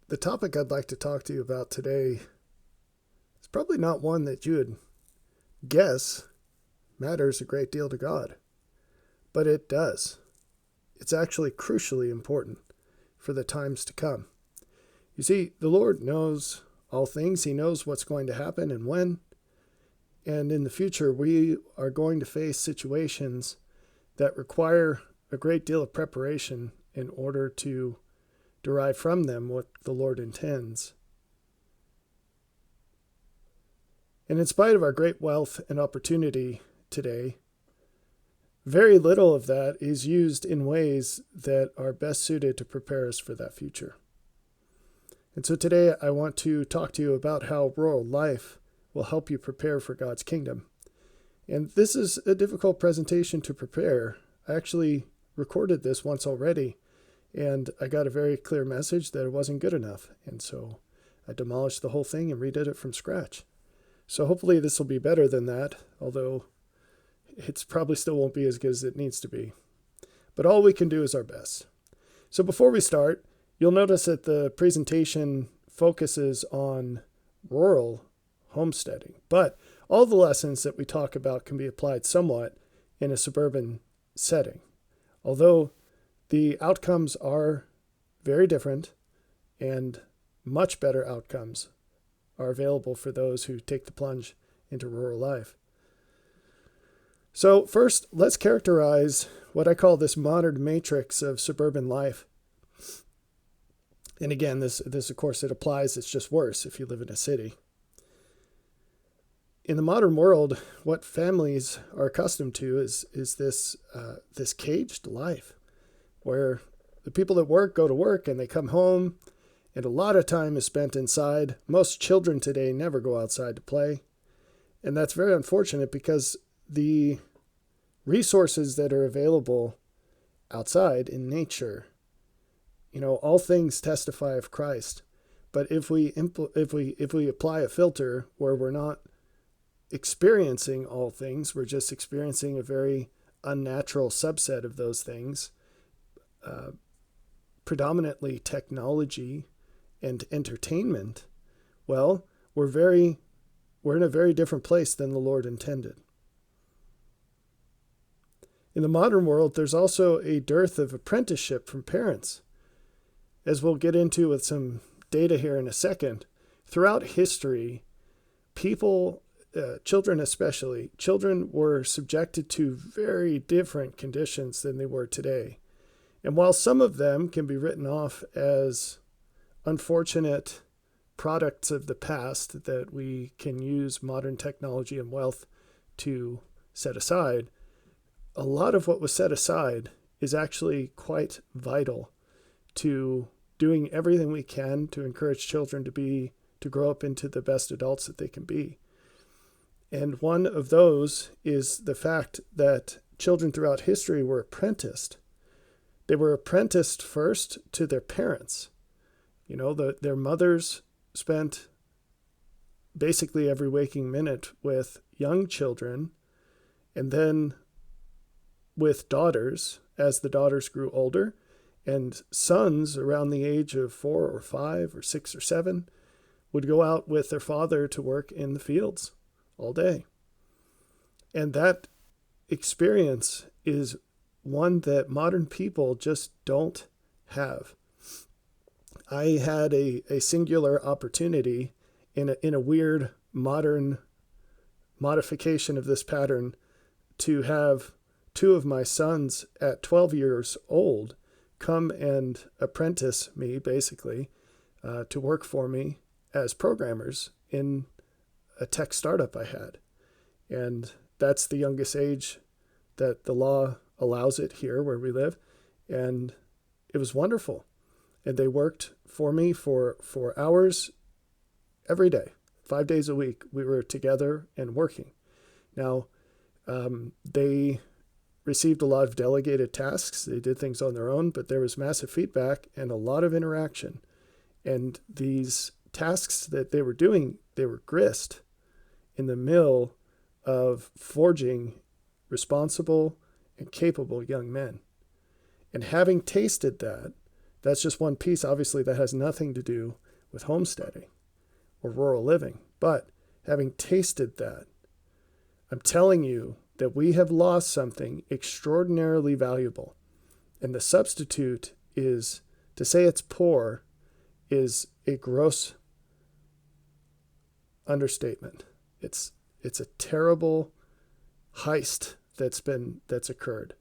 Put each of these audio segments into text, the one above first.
The topic I'd like to talk to you about today is probably not one that you would guess matters a great deal to God, but it does. It's actually crucially important for the times to come. You see, the Lord knows all things. He knows what's going to happen and when. And in the future, we are going to face situations that require a great deal of preparation in order to derive from them what the Lord intends. And in spite of our great wealth and opportunity today, very little of that is used in ways that are best suited to prepare us for that future. And so today I want to talk to you about how rural life will help you prepare for God's kingdom. And this is a difficult presentation to prepare. I actually recorded this once already, and I got a very clear message that it wasn't good enough. And so I demolished the whole thing and redid it from scratch. So hopefully this will be better than that, although it's probably still won't be as good as it needs to be. But all we can do is our best. So before we start, you'll notice that the presentation focuses on rural homesteading. But all the lessons that we talk about can be applied somewhat in a suburban setting. Although the outcomes are very different, and much better outcomes are available for those who take the plunge into rural life. So first, let's characterize what I call this modern matrix of suburban life. And again, this of course, it applies. It's just worse if you live in a city. In the modern world, what families are accustomed to is this caged life, where the people that work go to work and they come home, and a lot of time is spent inside. Most children today never go outside to play, and that's very unfortunate because the resources that are available outside in nature, all things testify of Christ. But if we apply a filter where we're not experiencing all things, we're just experiencing a very unnatural subset of those things, predominantly technology and entertainment, well, we're in a very different place than the Lord intended. In the modern world, there's also a dearth of apprenticeship from parents. As we'll get into with some data here in a second, throughout history, children especially, children were subjected to very different conditions than they were today. And while some of them can be written off as unfortunate products of the past that we can use modern technology and wealth to set aside, a lot of what was set aside is actually quite vital to doing everything we can to encourage children to grow up into the best adults that they can be. And one of those is the fact that children throughout history were apprenticed. They were apprenticed first to their parents. Their mothers spent basically every waking minute with young children, and then with daughters as the daughters grew older, and sons around the age of 4 or 5 or 6 or 7 would go out with their father to work in the fields all day. And that experience is one that modern people just don't have. I had a singular opportunity in a weird modern modification of this pattern to have 2 of my sons at 12 years old come and apprentice me, basically, to work for me as programmers in a tech startup I had. And that's the youngest age that the law allows it here where we live. And it was wonderful. And they worked for me for hours every day, 5 days a week. We were together and working. Now, they received a lot of delegated tasks. They did things on their own, but there was massive feedback and a lot of interaction. And these tasks that they were doing, they were grist in the mill of forging responsible and capable young men. And having tasted that, That's just one piece. Obviously, that has nothing to do with homesteading or rural living. But having tasted that, I'm telling you that we have lost something extraordinarily valuable. And the substitute is, to say it's poor is a gross understatement. It's a terrible heist that's occurred.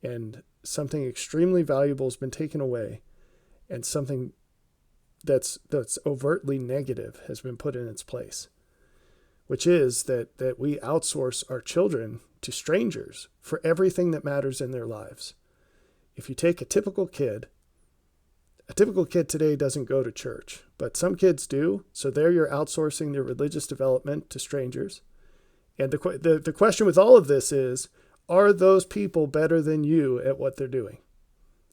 And something extremely valuable has been taken away, and something that's overtly negative has been put in its place, which is that we outsource our children to strangers for everything that matters in their lives. If you take a typical kid today doesn't go to church, but some kids do. So there you're outsourcing their religious development to strangers. And the question with all of this is, are those people better than you at what they're doing?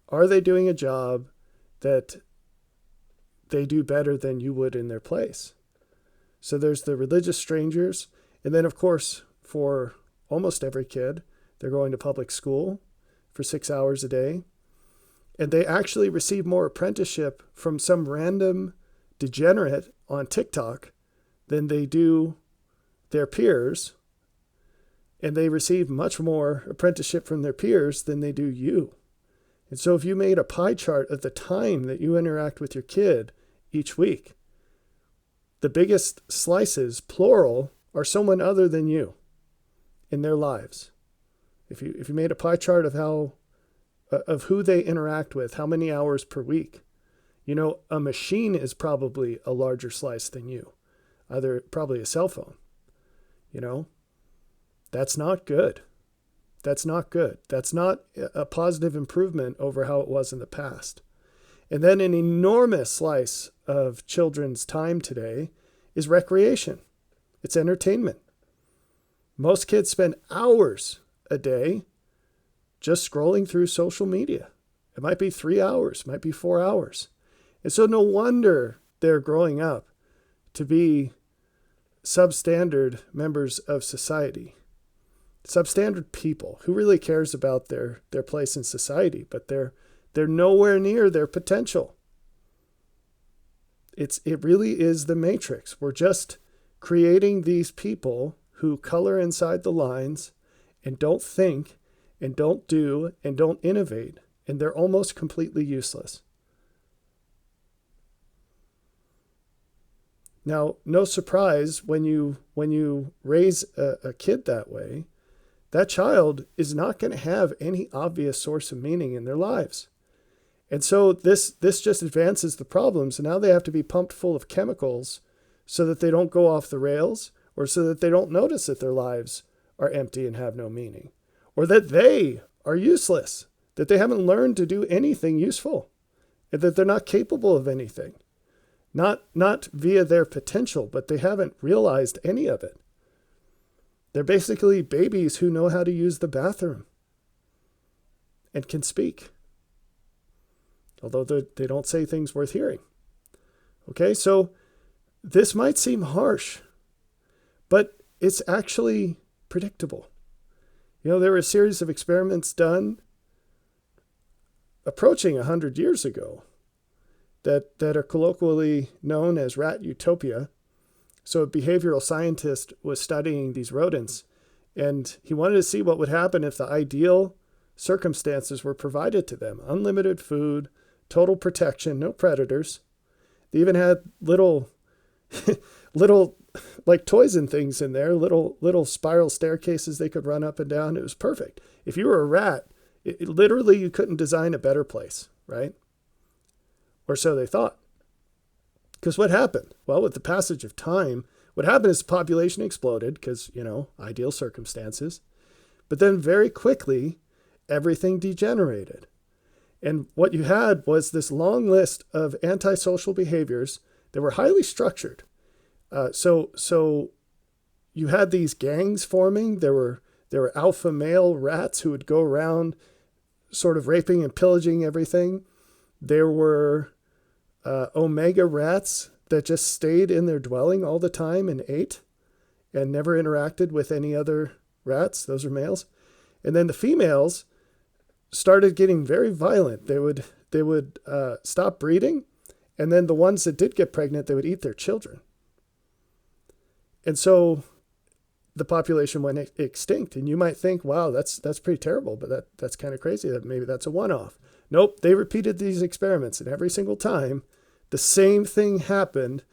Are they doing a job that they do better than you would in their place? So there's the religious strangers. And then, of course, for almost every kid, they're going to public school for 6 hours a day. And they actually receive more apprenticeship from some random degenerate on TikTok than they do their peers. And they receive much more apprenticeship from their peers than they do you. And so if you made a pie chart of the time that you interact with your kid each week, the biggest slices, plural, are someone other than you in their lives. If you made a pie chart of who they interact with, how many hours per week, a machine is probably a larger slice than you, either probably a cell phone. That's not good. That's not good. That's not a positive improvement over how it was in the past. And then an enormous slice of children's time today is recreation. It's entertainment. Most kids spend hours a day just scrolling through social media. It might be 3 hours, it might be 4 hours. And so no wonder they're growing up to be substandard members of society. Substandard people. Who really cares about their place in society? But they're nowhere near their potential. It really is the matrix. We're just creating these people who color inside the lines and don't think and don't do and don't innovate, and they're almost completely useless. Now, no surprise when you raise a kid that way, that child is not going to have any obvious source of meaning in their lives. And so this just advances the problems. And now they have to be pumped full of chemicals so that they don't go off the rails, or so that they don't notice that their lives are empty and have no meaning, or that they are useless, that they haven't learned to do anything useful, and that they're not capable of anything. Not via their potential, but they haven't realized any of it. They're basically babies who know how to use the bathroom and can speak, although they don't say things worth hearing. Okay, so this might seem harsh, but it's actually predictable. There were a series of experiments done approaching 100 years ago that are colloquially known as rat utopia. So a behavioral scientist was studying these rodents, and he wanted to see what would happen if the ideal circumstances were provided to them. Unlimited food, total protection, no predators. They even had little like toys and things in there, little spiral staircases they could run up and down. It was perfect. If you were a rat, literally you couldn't design a better place, right? Or so they thought. Because what happened? Well, with the passage of time, what happened is the population exploded because, ideal circumstances. But then very quickly, everything degenerated. And what you had was this long list of antisocial behaviors that were highly structured. So you had these gangs forming. There were alpha male rats who would go around sort of raping and pillaging everything. There were omega rats that just stayed in their dwelling all the time and ate and never interacted with any other rats. Those are males. And then the females started getting very violent. They would stop breeding, and then the ones that did get pregnant, they would eat their children. And so the population went extinct. And you might think, wow, that's pretty terrible, but that's kind of crazy that maybe that's a one-off. Nope, they repeated these experiments, and every single time the same thing happened,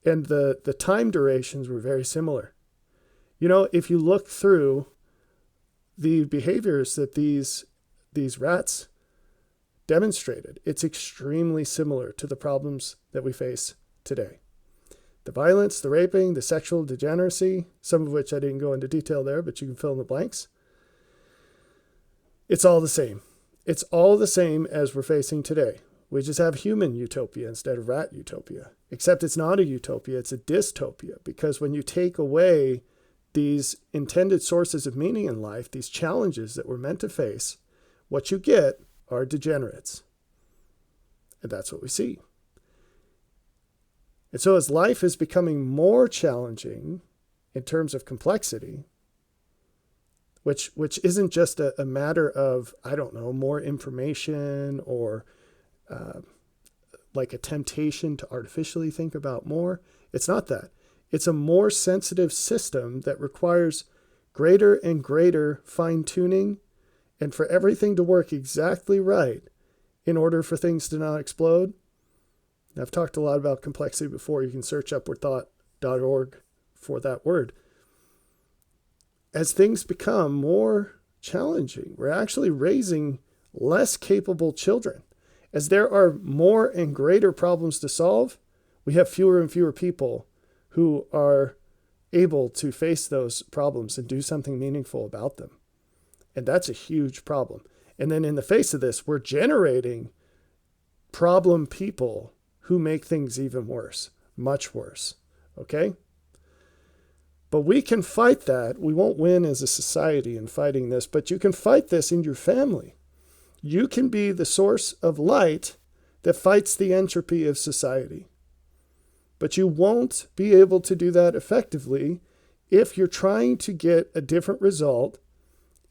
and the time durations were very similar. You know, if you look through the behaviors that these rats demonstrated, it's extremely similar to the problems that we face today. The violence, the raping, the sexual degeneracy, some of which I didn't go into detail there, but you can fill in the blanks. It's all the same. It's all the same as we're facing today. We just have human utopia instead of rat utopia. Except it's not a utopia, it's a dystopia. Because when you take away these intended sources of meaning in life, these challenges that we're meant to face, what you get are degenerates. And that's what we see. And so as life is becoming more challenging in terms of complexity, which isn't just a matter of, I don't know, more information or like a temptation to artificially think about more. It's not that. It's a more sensitive system that requires greater and greater fine-tuning and for everything to work exactly right in order for things to not explode. I've talked a lot about complexity before. You can search upwardthought.org for that word. As things become more challenging, we're actually raising less capable children. As there are more and greater problems to solve, we have fewer and fewer people who are able to face those problems and do something meaningful about them. And that's a huge problem. And then in the face of this, we're generating problem people who make things even worse, much worse. Okay? But we can fight that. We won't win as a society in fighting this, but you can fight this in your family. You can be the source of light that fights the entropy of society. But you won't be able to do that effectively if you're trying to get a different result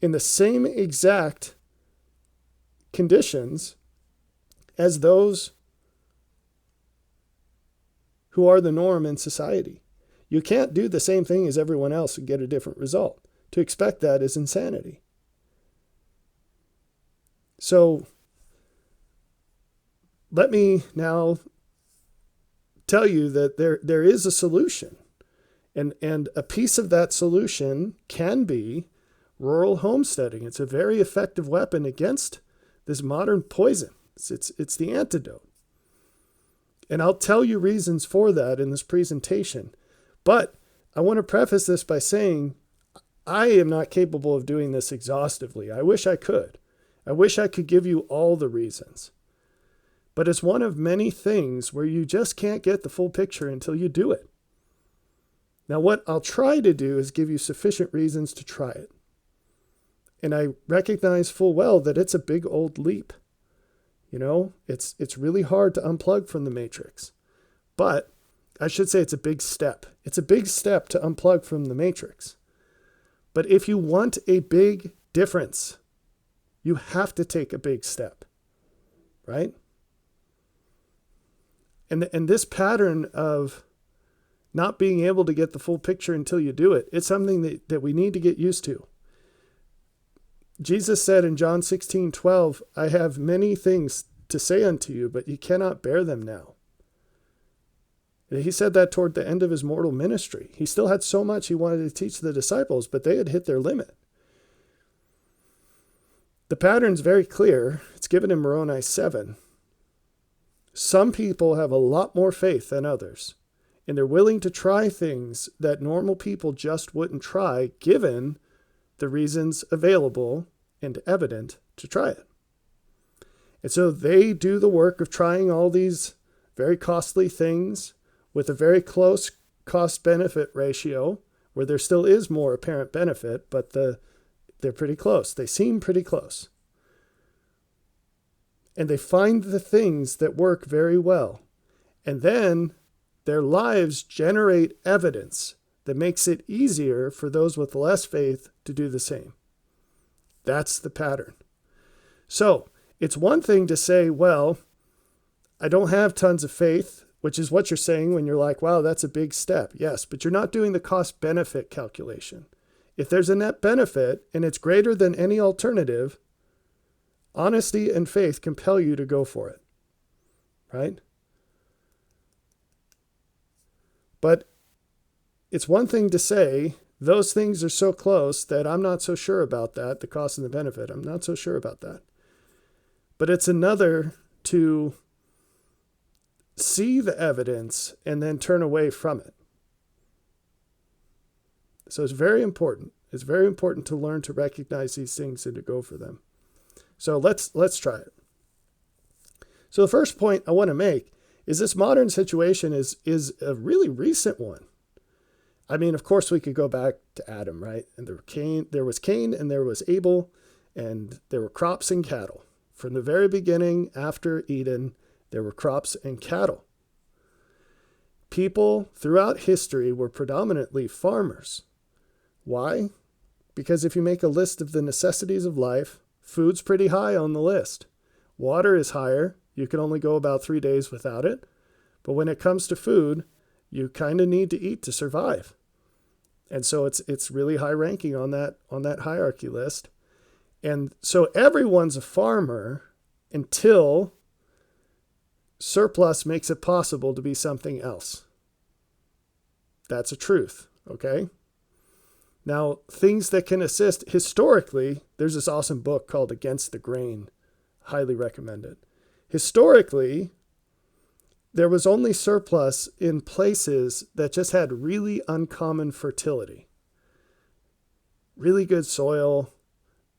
in the same exact conditions as those who are the norm in society. You can't do the same thing as everyone else and get a different result. To expect that is insanity. So let me now tell you that there is a solution. And a piece of that solution can be rural homesteading. It's a very effective weapon against this modern poison. It's the antidote. And I'll tell you reasons for that in this presentation. But I want to preface this by saying I am not capable of doing this exhaustively. I wish I could. I wish I could give you all the reasons. But it's one of many things where you just can't get the full picture until you do it. Now, what I'll try to do is give you sufficient reasons to try it. And I recognize full well that it's a big old leap. You know, it's really hard to unplug from the matrix. But I should say it's a big step. It's a big step to unplug from the matrix. But if you want a big difference, you have to take a big step, right? And this pattern of not being able to get the full picture until you do it, it's something that we need to get used to. Jesus said in John 16:12, I have many things to say unto you, but you cannot bear them now. And he said that toward the end of his mortal ministry. He still had so much he wanted to teach the disciples, but they had hit their limit. The pattern's very clear. It's given in Moroni 7. Some people have a lot more faith than others, and they're willing to try things that normal people just wouldn't try, given the reasons available and evident to try it. And so they do the work of trying all these very costly things with a very close cost-benefit ratio, where there still is more apparent benefit, but they're pretty close. They seem pretty close. And they find the things that work very well. And then their lives generate evidence that makes it easier for those with less faith to do the same. That's the pattern. So, It's one thing to say, well, I don't have tons of faith, which is what you're saying when you're like, wow, that's a big step. Yes, but you're not doing the cost-benefit calculation. If there's a net benefit and it's greater than any alternative, honesty and faith compel you to go for it, right? But it's one thing to say, those things are so close that I'm not so sure about that, the cost and the benefit. I'm not so sure about that. But it's another to see the evidence and then turn away from it. So it's very important. It's very important to learn to recognize these things and to go for them. So let's try it. So the first point I want to make is this modern situation is a really recent one. I mean, of course, we could go back to Adam, right? And there was Cain and there was Abel, and there were crops and cattle. From the very beginning, after Eden, there were crops and cattle. People throughout history were predominantly farmers. Why? Because if you make a list of the necessities of life, food's pretty high on the list. Water is higher. You can only go about 3 days without it. But when it comes to food, you kind of need to eat to survive. And so it's really high ranking on that hierarchy list. And so everyone's a farmer until surplus makes it possible to be something else. That's a truth, okay? Now, things that can assist historically, there's this awesome book called Against the Grain. Highly recommend it. Historically, there was only surplus in places that just had really uncommon fertility. Really good soil,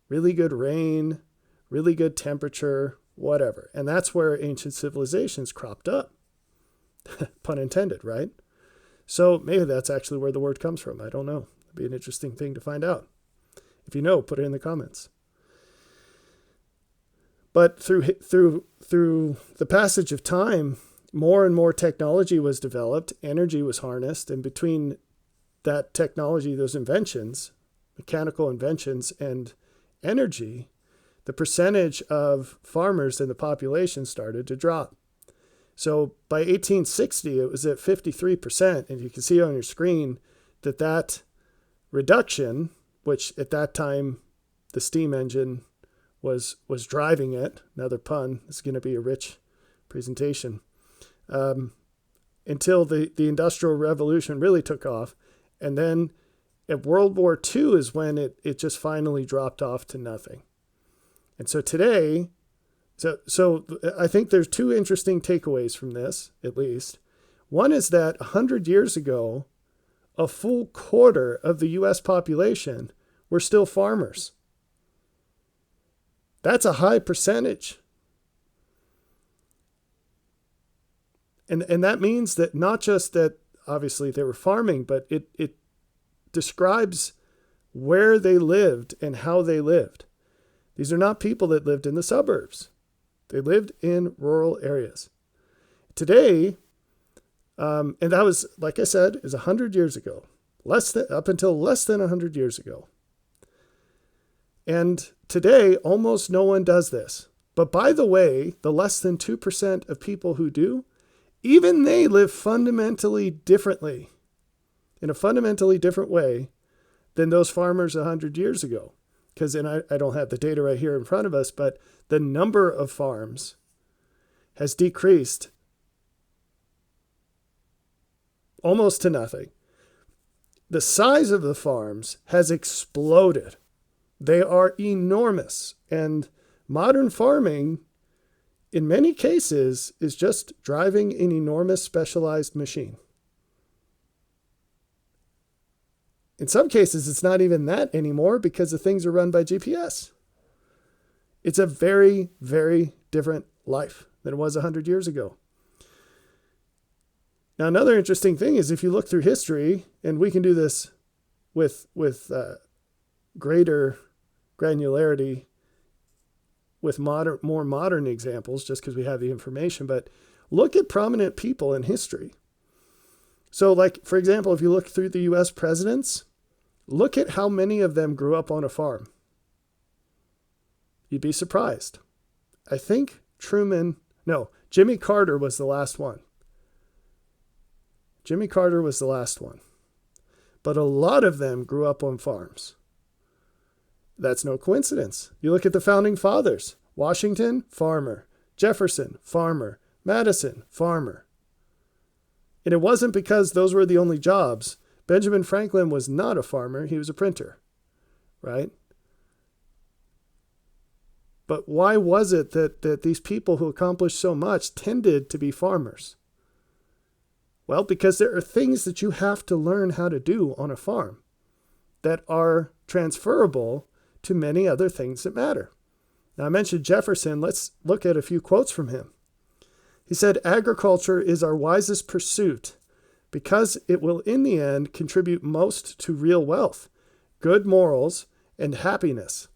really good rain, really good temperature, whatever. And that's where ancient civilizations cropped up. Pun intended, right? So maybe that's actually where the word comes from. I don't know. It'd be an interesting thing to find out. If you know, put it in the comments. But through the passage of time, more and more technology was developed, energy was harnessed, and between that technology, those inventions, mechanical inventions and energy, the percentage of farmers in the population started to drop. So by 1860, it was at 53%, and you can see on your screen that reduction, which at that time the steam engine was driving it, another pun, it's going to be a rich presentation, until the Industrial Revolution really took off. And then at World War II is when it just finally dropped off to nothing. And so today, so I think there's two interesting takeaways from this, at least. One is that 100 years ago, a full quarter of the U.S. population were still farmers. That's a high percentage. And that means that not just that obviously they were farming, but it describes where they lived and how they lived. These are not people that lived in the suburbs. They lived in rural areas. Today, and that was, like I said, is 100 years ago, up until less than 100 years ago. And today, almost no one does this. But by the way, the less than 2% of people who do, even they live fundamentally differently, in a fundamentally different way than those farmers 100 years ago. Because, and I don't have the data right here in front of us, but the number of farms has decreased almost to nothing. The size of the farms has exploded. They are enormous. And modern farming, in many cases, is just driving an enormous specialized machine. In some cases, it's not even that anymore because the things are run by GPS. It's a very, very different life than it was 100 years ago. Now, another interesting thing is if you look through history, and we can do this with greater granularity with more modern examples, just because we have the information, but look at prominent people in history. So like, for example, if you look through the U.S. presidents, look at how many of them grew up on a farm. You'd be surprised. I think Jimmy Carter was the last one. Jimmy Carter was the last one. But a lot of them grew up on farms. That's no coincidence. You look at the founding fathers. Washington, farmer. Jefferson, farmer. Madison, farmer. And it wasn't because those were the only jobs. Benjamin Franklin was not a farmer. He was a printer, right? But why was it that these people who accomplished so much tended to be farmers? Well, because there are things that you have to learn how to do on a farm that are transferable to many other things that matter. Now, I mentioned Jefferson. Let's look at a few quotes from him. He said, "Agriculture is our wisest pursuit because it will in the end contribute most to real wealth, good morals, and happiness.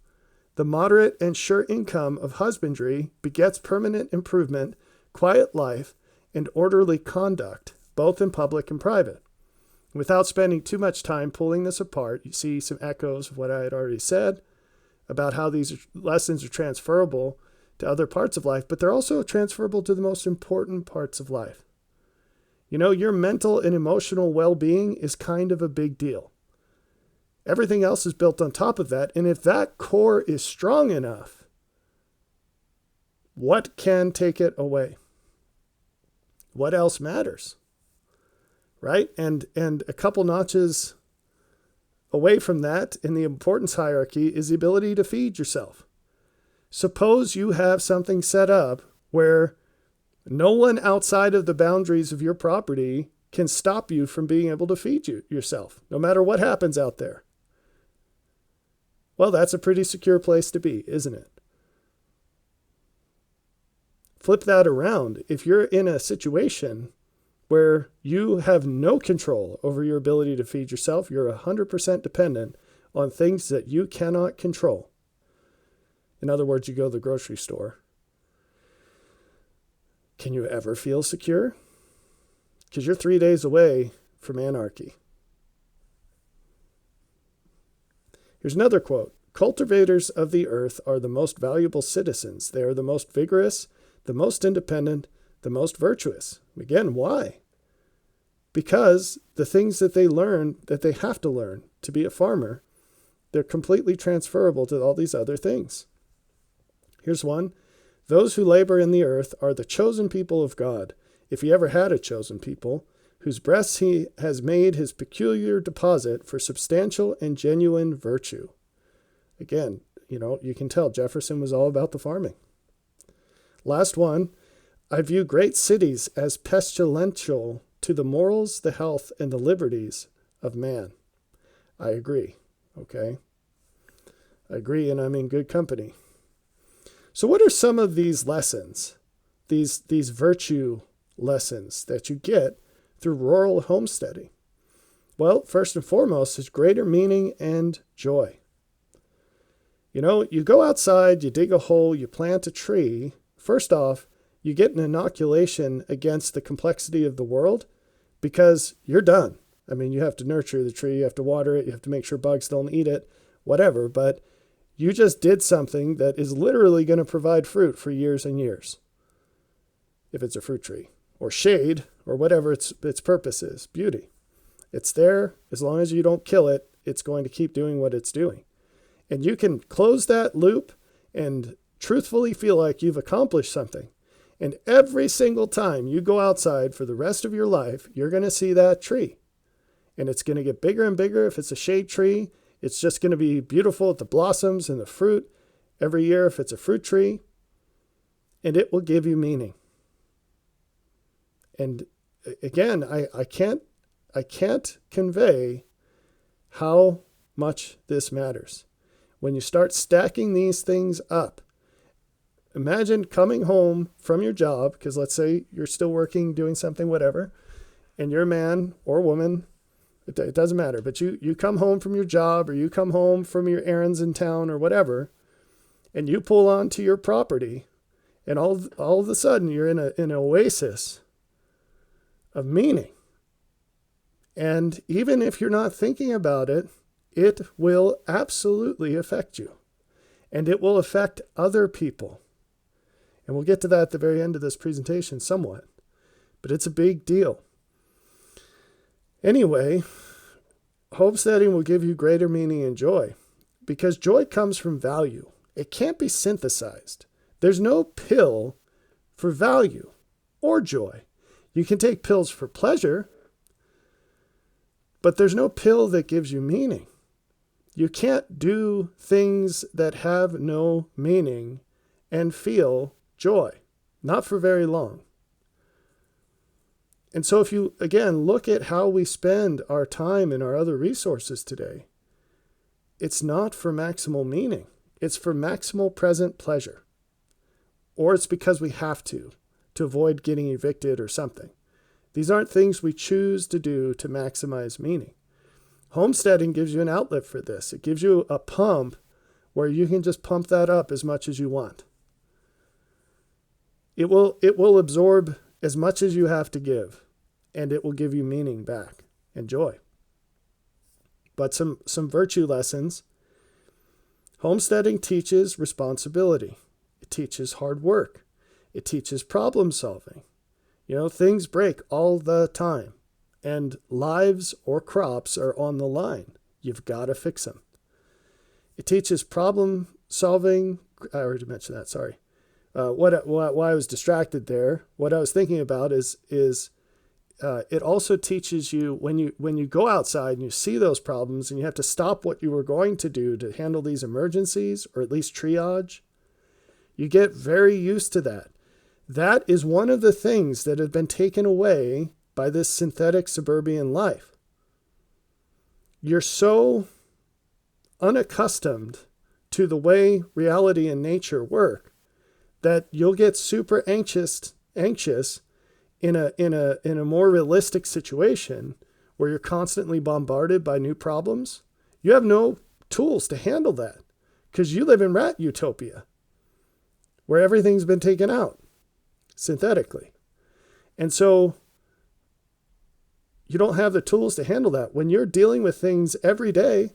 The moderate and sure income of husbandry begets permanent improvement, quiet life, and orderly conduct, both in public and private." Without spending too much time pulling this apart, you see some echoes of what I had already said about how these lessons are transferable to other parts of life, but they're also transferable to the most important parts of life. You know, your mental and emotional well-being is kind of a big deal. Everything else is built on top of that, and if that core is strong enough, what can take it away? What else matters? Right? And a couple notches away from that in the importance hierarchy is the ability to feed yourself. Suppose you have something set up where no one outside of the boundaries of your property can stop you from being able to feed yourself, no matter what happens out there. Well, that's a pretty secure place to be, isn't it? Flip that around. If you're in a situation where you have no control over your ability to feed yourself, you're 100% dependent on things that you cannot control. In other words, you go to the grocery store. Can you ever feel secure? Because you're 3 days away from anarchy. Here's another quote. "Cultivators of the earth are the most valuable citizens. They are the most vigorous, the most independent, the most virtuous." Again, why? Because the things that they learn, that they have to learn to be a farmer, they're completely transferable to all these other things. Here's one. "Those who labor in the earth are the chosen people of God, if he ever had a chosen people, whose breasts he has made his peculiar deposit for substantial and genuine virtue." Again, you can tell Jefferson was all about the farming. Last one. "I view great cities as pestilential to the morals, the health, and the liberties of man." I agree. Okay. I agree, and I'm in good company. So what are some of these lessons, these virtue lessons that you get through rural homesteading? Well, first and foremost is greater meaning and joy. You go outside, you dig a hole, you plant a tree. First off, you get an inoculation against the complexity of the world because you're done. I mean, you have to nurture the tree, you have to water it, you have to make sure bugs don't eat it, whatever. But you just did something that is literally going to provide fruit for years and years. If it's a fruit tree or shade or whatever its purpose is, beauty. It's there. As long as you don't kill it, it's going to keep doing what it's doing. And you can close that loop and truthfully feel like you've accomplished something. And every single time you go outside for the rest of your life, you're going to see that tree. And it's going to get bigger and bigger. If it's a shade tree, it's just going to be beautiful with the blossoms and the fruit every year if it's a fruit tree. And it will give you meaning. And again, I can't convey how much this matters. When you start stacking these things up, imagine coming home from your job, because let's say you're still working, doing something, whatever, and you're a man or woman, it doesn't matter, but you come home from your job or you come home from your errands in town or whatever, and you pull onto your property, and all of a sudden you're in an oasis of meaning. And even if you're not thinking about it, it will absolutely affect you. And it will affect other people. And we'll get to that at the very end of this presentation somewhat. But it's a big deal. Anyway, homesteading will give you greater meaning and joy because joy comes from value. It can't be synthesized. There's no pill for value or joy. You can take pills for pleasure, but there's no pill that gives you meaning. You can't do things that have no meaning and feel joy, not for very long. And so if you, again, look at how we spend our time and our other resources today, it's not for maximal meaning. It's for maximal present pleasure. Or it's because we have to avoid getting evicted or something. These aren't things we choose to do to maximize meaning. Homesteading gives you an outlet for this. It gives you a pump where you can just pump that up as much as you want. It will absorb as much as you have to give, and it will give you meaning back and joy. But some virtue lessons. Homesteading teaches responsibility. It teaches hard work. It teaches problem solving. Things break all the time, and lives or crops are on the line. You've got to fix them. It teaches problem solving. I already mentioned that, sorry. Why I was distracted there, what I was thinking about is it also teaches you when you go outside and you see those problems and you have to stop what you were going to do to handle these emergencies, or at least triage, you get very used to that. That is one of the things that have been taken away by this synthetic suburban life. You're so unaccustomed to the way reality and nature work that you'll get super anxious in a more realistic situation where you're constantly bombarded by new problems. You have no tools to handle that because you live in rat utopia where everything's been taken out synthetically. And so you don't have the tools to handle that. When you're dealing with things every day,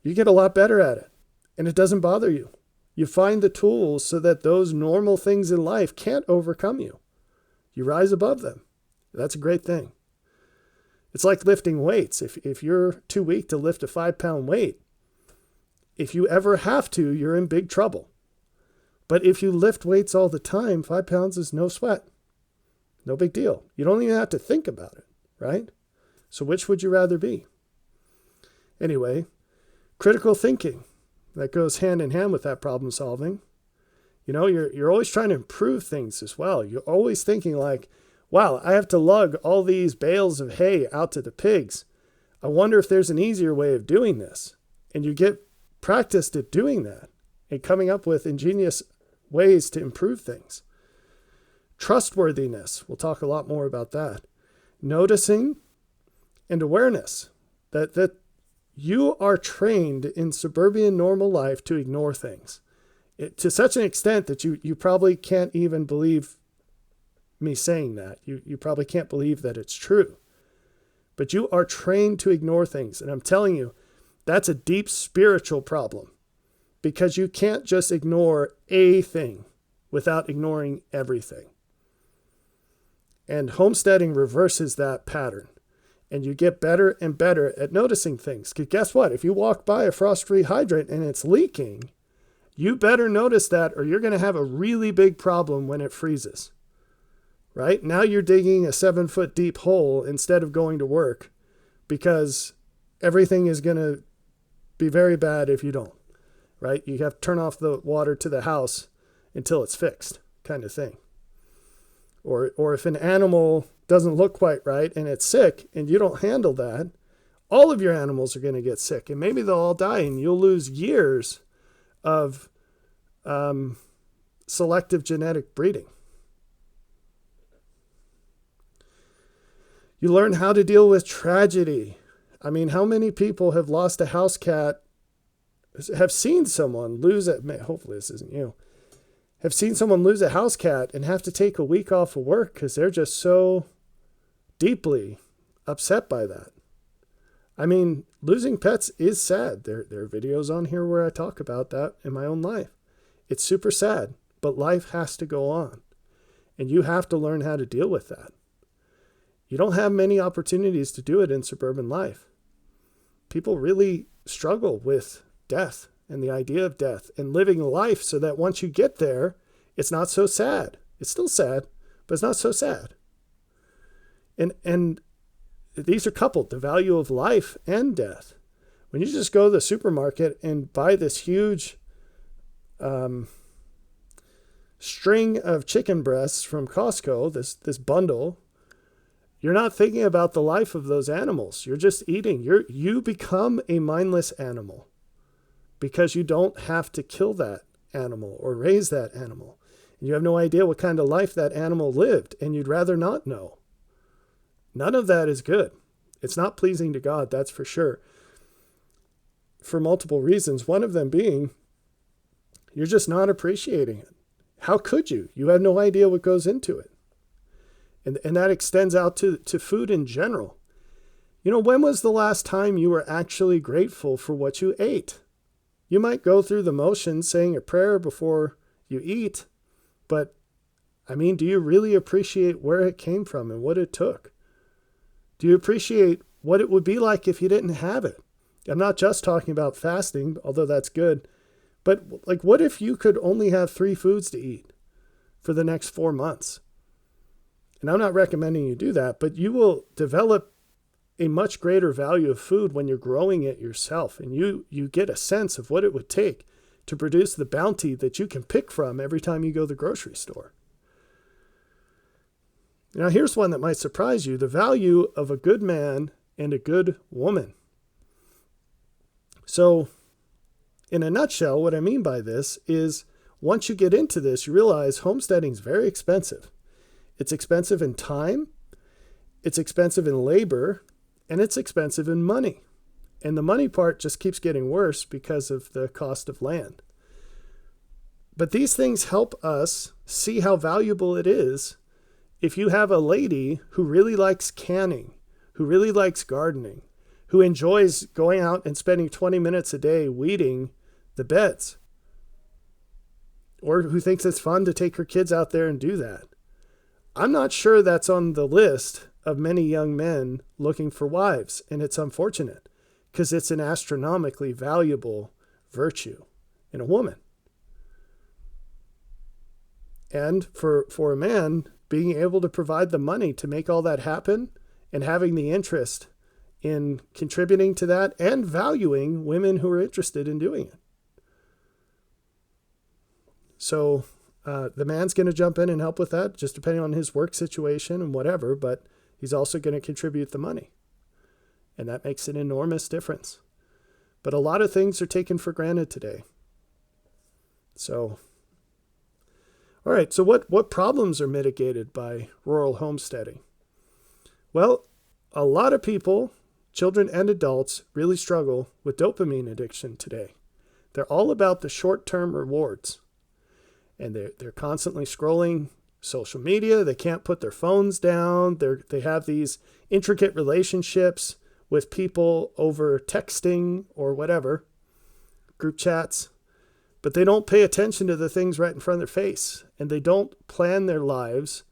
you get a lot better at it and it doesn't bother you. You find the tools so that those normal things in life can't overcome you. You rise above them. That's a great thing. It's like lifting weights. If you're too weak to lift a 5-pound weight, if you ever have to, you're in big trouble. But if you lift weights all the time, 5 pounds is no sweat. No big deal. You don't even have to think about it, right? So which would you rather be? Anyway, critical thinking. That goes hand in hand with that problem solving. You're always trying to improve things as well. You're always thinking like, wow, I have to lug all these bales of hay out to the pigs. I wonder if there's an easier way of doing this. And you get practiced at doing that and coming up with ingenious ways to improve things. Trustworthiness. We'll talk a lot more about that. Noticing and awareness that you are trained in suburban normal life to ignore things to such an extent that you probably can't even believe me saying that. You probably can't believe that it's true. But you are trained to ignore things. And I'm telling you, that's a deep spiritual problem because you can't just ignore a thing without ignoring everything. And homesteading reverses that pattern. And you get better and better at noticing things. Because guess what? If you walk by a frost-free hydrant and it's leaking, you better notice that or you're going to have a really big problem when it freezes. Right? Now you're digging a 7-foot deep hole instead of going to work because everything is going to be very bad if you don't. Right? You have to turn off the water to the house until it's fixed, kind of thing. Or if an animal doesn't look quite right and it's sick and you don't handle that, all of your animals are going to get sick and maybe they'll all die and you'll lose years of selective genetic breeding. You learn how to deal with tragedy. I mean, how many people have lost a house cat, have seen someone lose it? Hopefully this isn't you. Have seen someone lose a house cat and have to take a week off of work because they're just so deeply upset by that. I mean, losing pets is sad. There are videos on here where I talk about that in my own life. It's super sad, but life has to go on. And you have to learn how to deal with that. You don't have many opportunities to do it in suburban life. People really struggle with death and the idea of death and living life so that once you get there, it's not so sad. It's still sad, but it's not so sad. And these are coupled, the value of life and death. When you just go to the supermarket and buy this huge string of chicken breasts from Costco, this bundle, you're not thinking about the life of those animals. You're just eating. You become a mindless animal because you don't have to kill that animal or raise that animal. You have no idea what kind of life that animal lived, and you'd rather not know. None of that is good. It's not pleasing to God, that's for sure. For multiple reasons, one of them being you're just not appreciating it. How could you? You have no idea what goes into it. And that extends out to food in general. You know, when was the last time you were actually grateful for what you ate? You might go through the motions saying a prayer before you eat, but I mean, do you really appreciate where it came from and what it took? Do you appreciate what it would be like if you didn't have it? I'm not just talking about fasting, although that's good, but like, what if you could only have 3 foods to eat for the next 4 months? And I'm not recommending you do that, but you will develop a much greater value of food when you're growing it yourself. And you get a sense of what it would take to produce the bounty that you can pick from every time you go to the grocery store. Now, here's one that might surprise you: the value of a good man and a good woman. So, in a nutshell, what I mean by this is once you get into this, you realize homesteading is very expensive. It's expensive in time, it's expensive in labor, and it's expensive in money. And the money part just keeps getting worse because of the cost of land. But these things help us see how valuable it is if you have a lady who really likes canning, who really likes gardening, who enjoys going out and spending 20 minutes a day weeding the beds, or who thinks it's fun to take her kids out there and do that. I'm not sure that's on the list of many young men looking for wives, and it's unfortunate because it's an astronomically valuable virtue in a woman. And for a man, being able to provide the money to make all that happen and having the interest in contributing to that and valuing women who are interested in doing it. So the man's going to jump in and help with that, just depending on his work situation and whatever, but he's also going to contribute the money. And that makes an enormous difference. But a lot of things are taken for granted today. So, all right, so what problems are mitigated by rural homesteading? Well, a lot of people, children and adults, really struggle with dopamine addiction today. They're all about the short-term rewards. And they're constantly scrolling social media. They can't put their phones down. They have these intricate relationships with people over texting or whatever, group chats. But they don't pay attention to the things right in front of their face. And they don't plan their lives.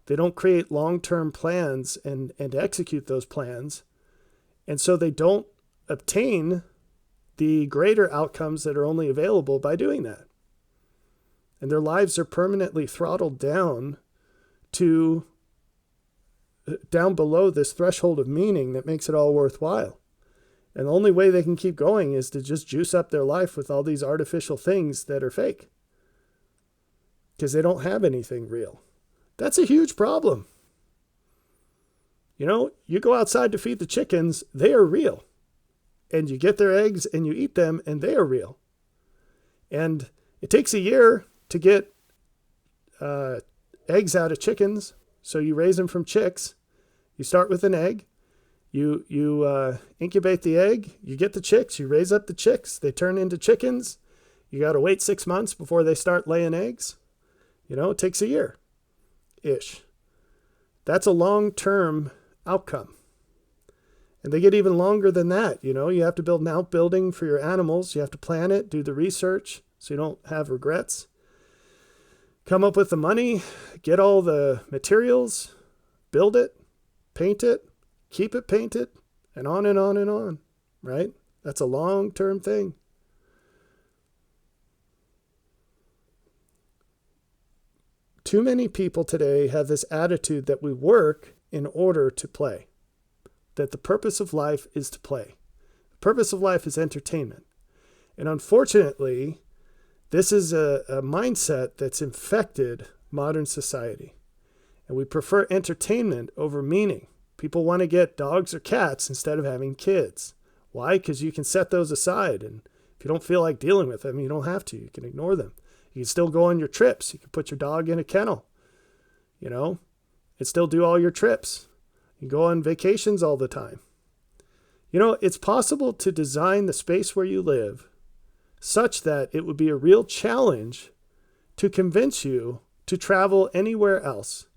They don't create long-term plans and execute those plans. And so they don't obtain the greater outcomes that are only available by doing that. And their lives are permanently throttled down below this threshold of meaning that makes it all worthwhile. And the only way they can keep going is to just juice up their life with all these artificial things that are fake. Because they don't have anything real. That's a huge problem. You know, you go outside to feed the chickens, they are real. And you get their eggs and you eat them and they are real. And it takes a year to get eggs out of chickens. So you raise them from chicks. You start with an egg. You incubate the egg. You get the chicks. You raise up the chicks. They turn into chickens. You got to wait 6 months before they start laying eggs. You know, it takes a year-ish. That's a long-term outcome. And they get even longer than that. You know, you have to build an outbuilding for your animals. You have to plan it, do the research, so you don't have regrets. Come up with the money, get all the materials, build it, paint it, keep it painted, and on and on and on, right? That's a long-term thing. Too many people today have this attitude that we work in order to play, that the purpose of life is to play. The purpose of life is entertainment. And unfortunately, this is a mindset that's infected modern society. And we prefer entertainment over meaning. People want to get dogs or cats instead of having kids. Why? Because you can set those aside. And if you don't feel like dealing with them, you don't have to. You can ignore them. You can still go on your trips. You can put your dog in a kennel, and still do all your trips. You can go on vacations all the time. It's possible to design the space where you live such that it would be a real challenge to convince you to travel anywhere else,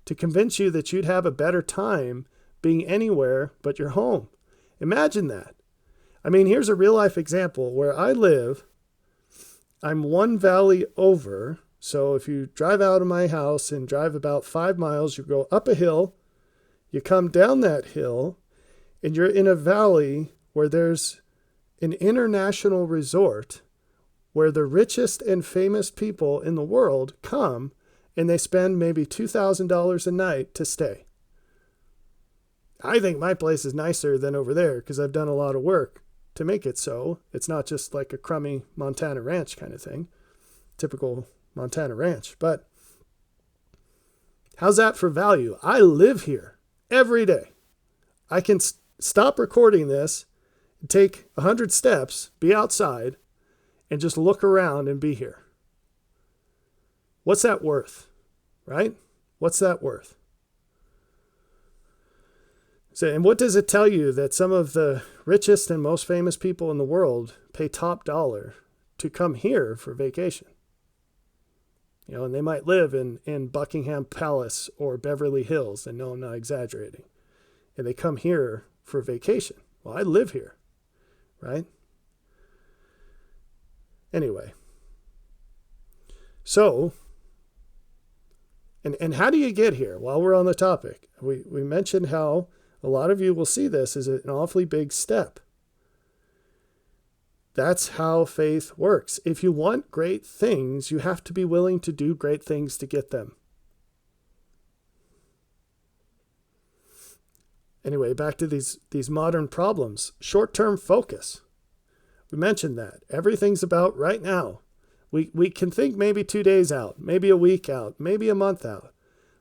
to convince you that you'd have a better time being anywhere but your home. Imagine that. Here's a real life example. Where I live, I'm one valley over. So if you drive out of my house and drive about 5 miles, you go up a hill, you come down that hill, and you're in a valley where there's an international resort where the richest and famous people in the world come, and they spend maybe $2,000 a night to stay. I think my place is nicer than over there because I've done a lot of work to make it so. It's not just like a crummy Montana ranch kind of thing, typical Montana ranch. But how's that for value? I live here every day. I can stop recording this, take 100 steps, be outside, and just look around and be here. What's that worth, right? What's that worth? So, and what does it tell you that some of the richest and most famous people in the world pay top dollar to come here for vacation? And they might live in Buckingham Palace or Beverly Hills, and no, I'm not exaggerating. And they come here for vacation. Well, I live here, right? Anyway. So, and how do you get here? While we're on the topic, we mentioned how a lot of you will see this as an awfully big step. That's how faith works. If you want great things, you have to be willing to do great things to get them. Anyway, back to these modern problems. Short-term focus. We mentioned that. Everything's about right now. We can think maybe 2 days out, maybe a week out, maybe a month out.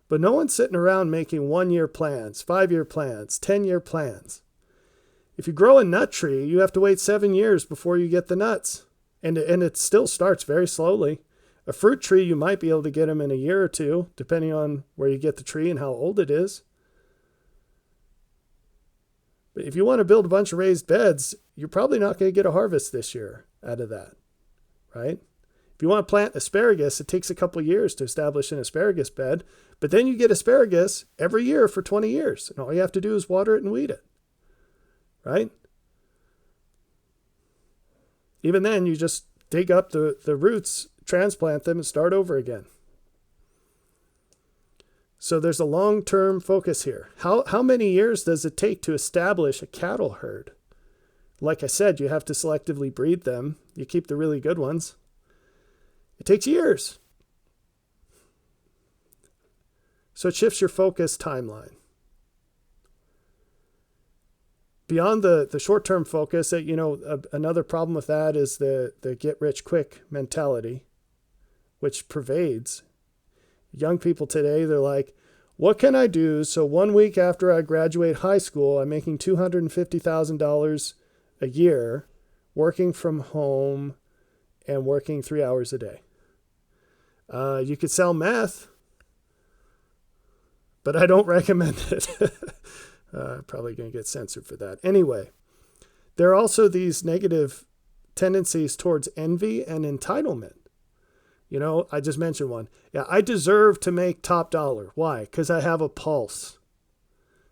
But no one's sitting around making 1-year plans, 5-year plans, 10-year plans. If you grow a nut tree, you have to wait 7 years before you get the nuts. And it still starts very slowly. A fruit tree, you might be able to get them in a year or two, depending on where you get the tree and how old it is. But if you want to build a bunch of raised beds, you're probably not going to get a harvest this year out of that, right? If you want to plant asparagus, it takes a couple years to establish an asparagus bed, but then you get asparagus every year for 20 years, and all you have to do is water it and weed it, right? Even then, you just dig up the roots, transplant them, and start over again. So there's a long-term focus here. How many years does it take to establish a cattle herd? Like I said, you have to selectively breed them. You keep the really good ones. It takes years. So it shifts your focus timeline. Beyond the short-term focus, another problem with that is the get-rich-quick mentality, which pervades young people today. They're like, what can I do so 1 week after I graduate high school, I'm making $250,000 a year, working from home and working 3 hours a day? You could sell meth, but I don't recommend it. Probably going to get censored for that. Anyway, there are also these negative tendencies towards envy and entitlement. I just mentioned one. Yeah, I deserve to make top dollar. Why? Because I have a pulse.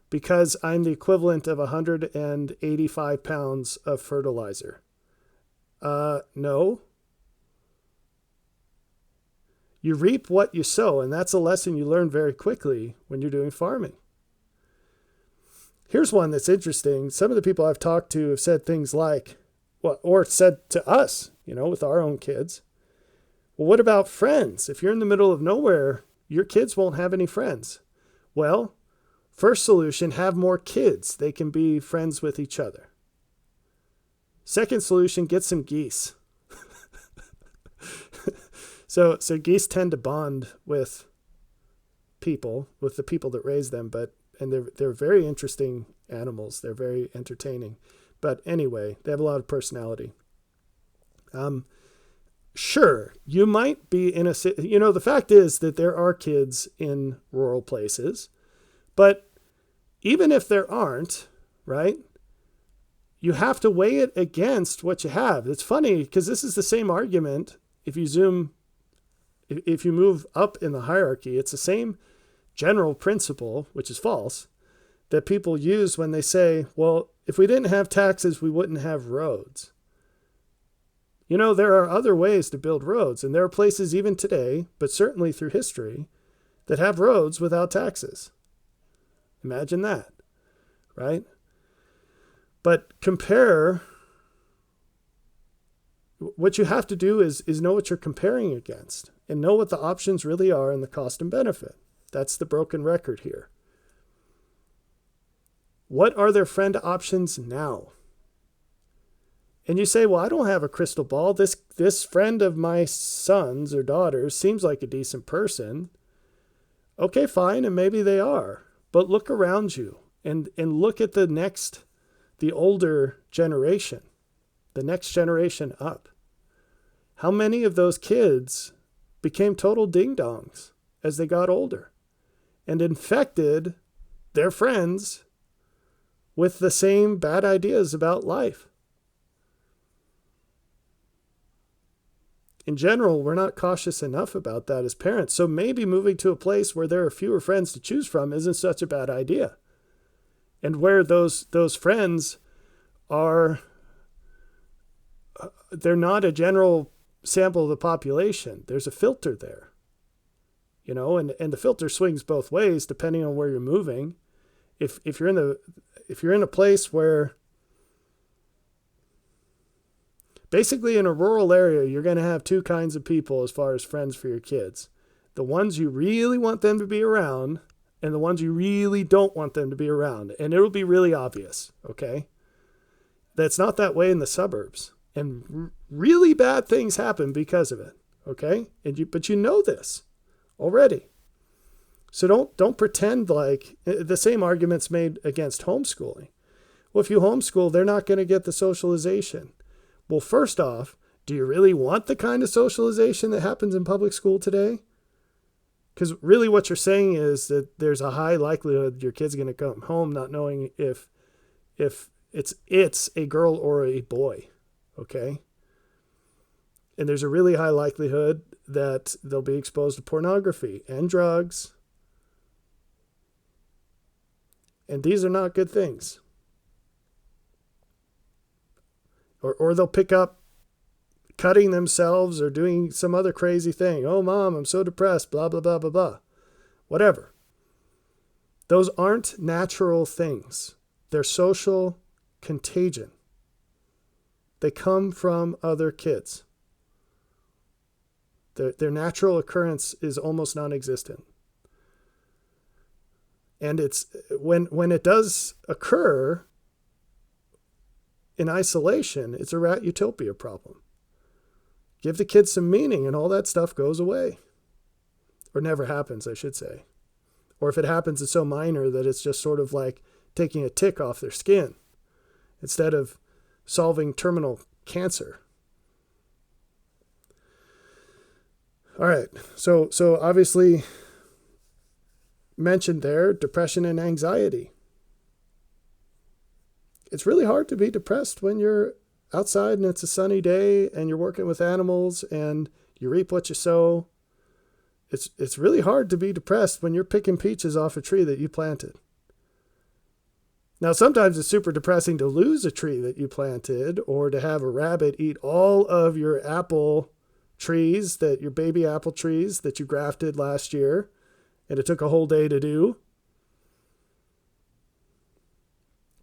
Because I'm the equivalent of 185 pounds of fertilizer. No. You reap what you sow, and that's a lesson you learn very quickly when you're doing farming. Here's one that's interesting. Some of the people I've talked to have said things like, well, or said to us, with our own kids, well, what about friends? If you're in the middle of nowhere, your kids won't have any friends. Well, first solution, have more kids. They can be friends with each other. Second solution, get some geese. So geese tend to bond with the people that raise them, and they're very interesting animals. They're very entertaining. But anyway, they have a lot of personality. Sure, you might be in the fact is that there are kids in rural places, but even if there aren't, right, you have to weigh it against what you have. It's funny because this is the same argument. If you move up in the hierarchy, it's the same general principle, which is false, that people use when they say, well, if we didn't have taxes, we wouldn't have roads. There are other ways to build roads, and there are places even today, but certainly through history, that have roads without taxes. Imagine that, right? But compare, what you have to do is know what you're comparing against and know what the options really are and the cost and benefit. That's the broken record here. What are their friend options now? And you say, well, I don't have a crystal ball. This friend of my son's or daughter's seems like a decent person. Okay, fine, and maybe they are. But look around you and look at the older generation, the next generation up. How many of those kids became total ding-dongs as they got older and infected their friends with the same bad ideas about life? In general, we're not cautious enough about that as parents. So maybe moving to a place where there are fewer friends to choose from isn't such a bad idea. And where those friends are, they're not a general sample of the population. There's a filter there, and the filter swings both ways depending on where you're moving. If you're in a place where, basically in a rural area, you're going to have two kinds of people as far as friends for your kids. The ones you really want them to be around and the ones you really don't want them to be around. And it'll be really obvious, okay? That's not that way in the suburbs. And really bad things happen because of it, okay? But you know this already. So don't pretend like the same arguments made against homeschooling. Well, if you homeschool, they're not going to get the socialization. Well, first off, do you really want the kind of socialization that happens in public school today? Because really what you're saying is that there's a high likelihood your kid's going to come home not knowing if it's a girl or a boy, okay? And there's a really high likelihood that they'll be exposed to pornography and drugs. And these are not good things. Or they'll pick up cutting themselves or doing some other crazy thing. Oh, Mom, I'm so depressed, blah, blah, blah, blah, blah. Whatever. Those aren't natural things. They're social contagion. They come from other kids. Their natural occurrence is almost non-existent. And it's when it does occur in isolation, it's a rat utopia problem. Give the kids some meaning and all that stuff goes away. Or never happens, I should say. Or if it happens, it's so minor that it's just sort of like taking a tick off their skin instead of solving terminal cancer. All right, so obviously mentioned there, depression and anxiety. It's really hard to be depressed when you're outside and it's a sunny day and you're working with animals and you reap what you sow. It's really hard to be depressed when you're picking peaches off a tree that you planted. Now, sometimes it's super depressing to lose a tree that you planted or to have a rabbit eat all of your apple trees, that your baby apple trees that you grafted last year, and it took a whole day to do.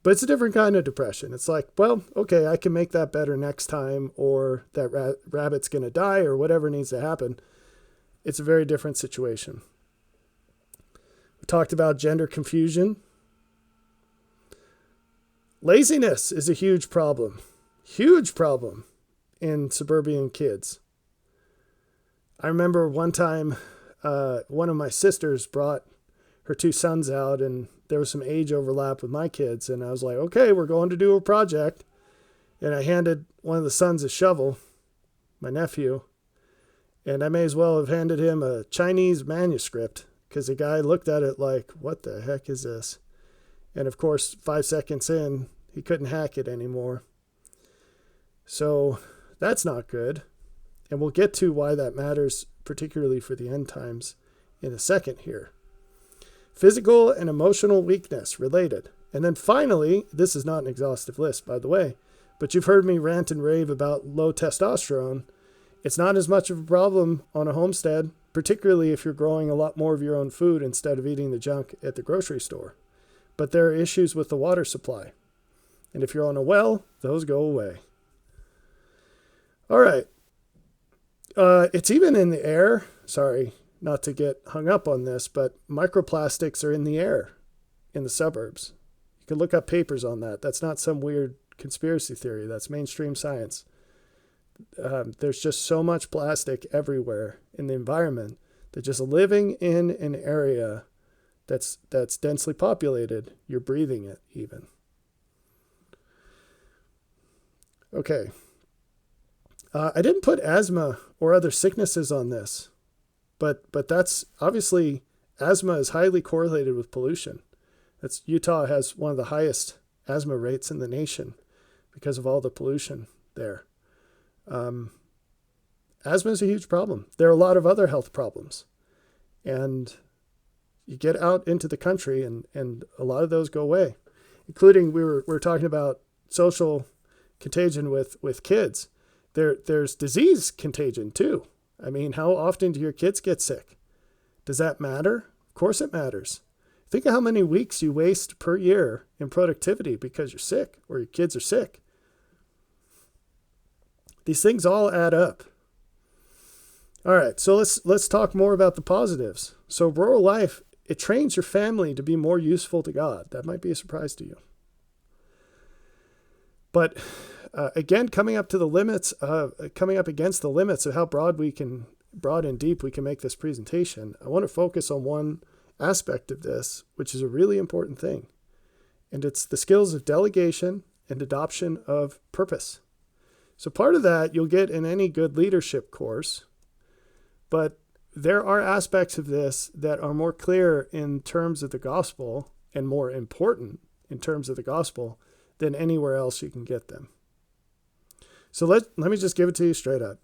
But it's a different kind of depression. It's like, well, okay, I can make that better next time, or that rabbit's going to die, or whatever needs to happen. It's a very different situation. We talked about gender confusion. Laziness is a huge problem in suburban kids. I remember one time, one of my sisters brought her two sons out, and there was some age overlap with my kids. And I was like, okay, we're going to do a project. And I handed one of the sons a shovel, my nephew, and I may as well have handed him a Chinese manuscript, because the guy looked at it like, what the heck is this? And of course, 5 seconds in, he couldn't hack it anymore. So that's not good. And we'll get to why that matters, particularly for the end times, in a second here. Physical and emotional weakness related. And then finally, this is not an exhaustive list, by the way, but you've heard me rant and rave about low testosterone. It's not as much of a problem on a homestead, particularly if you're growing a lot more of your own food instead of eating the junk at the grocery store. But there are issues with the water supply. And if you're on a well, those go away. All right. It's even in the air. Sorry, not to get hung up on this, but microplastics are in the air in the suburbs. You can look up papers on that. That's not some weird conspiracy theory. That's mainstream science. There's just so much plastic everywhere in the environment that just living in an area that's densely populated, you're breathing it even. Okay. I didn't put asthma or other sicknesses on this, but that's obviously, asthma is highly correlated with pollution. Utah has one of the highest asthma rates in the nation because of all the pollution there. Asthma is a huge problem. There are a lot of other health problems, and you get out into the country and a lot of those go away, including we were talking about social contagion with kids. There's disease contagion too. I mean, how often do your kids get sick? Does that matter? Of course it matters. Think of how many weeks you waste per year in productivity because you're sick or your kids are sick. These things all add up. All right, so let's talk more about the positives. So rural life, it trains your family to be more useful to God. That might be a surprise to you. But again, coming up against the limits of how broad and deep we can make this presentation, I want to focus on one aspect of this, which is a really important thing. And it's the skills of delegation and adoption of purpose. So part of that you'll get in any good leadership course, but there are aspects of this that are more clear in terms of the gospel and more important in terms of the gospel than anywhere else you can get them. So let me just give it to you straight up.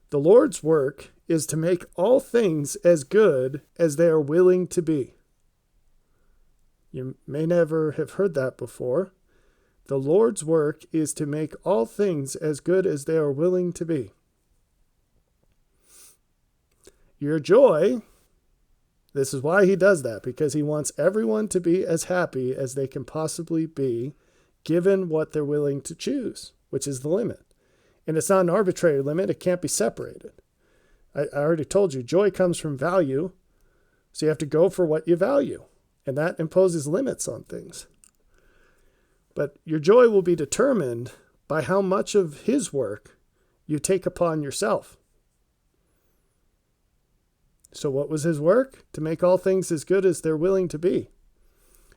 The Lord's work is to make all things as good as they are willing to be. You may never have heard that before. The Lord's work is to make all things as good as they are willing to be. Your joy, this is why he does that, because he wants everyone to be as happy as they can possibly be, given what they're willing to choose, which is the limit. And it's not an arbitrary limit. It can't be separated. I already told you, joy comes from value. So you have to go for what you value. And that imposes limits on things. But your joy will be determined by how much of his work you take upon yourself. So what was his work? To make all things as good as they're willing to be.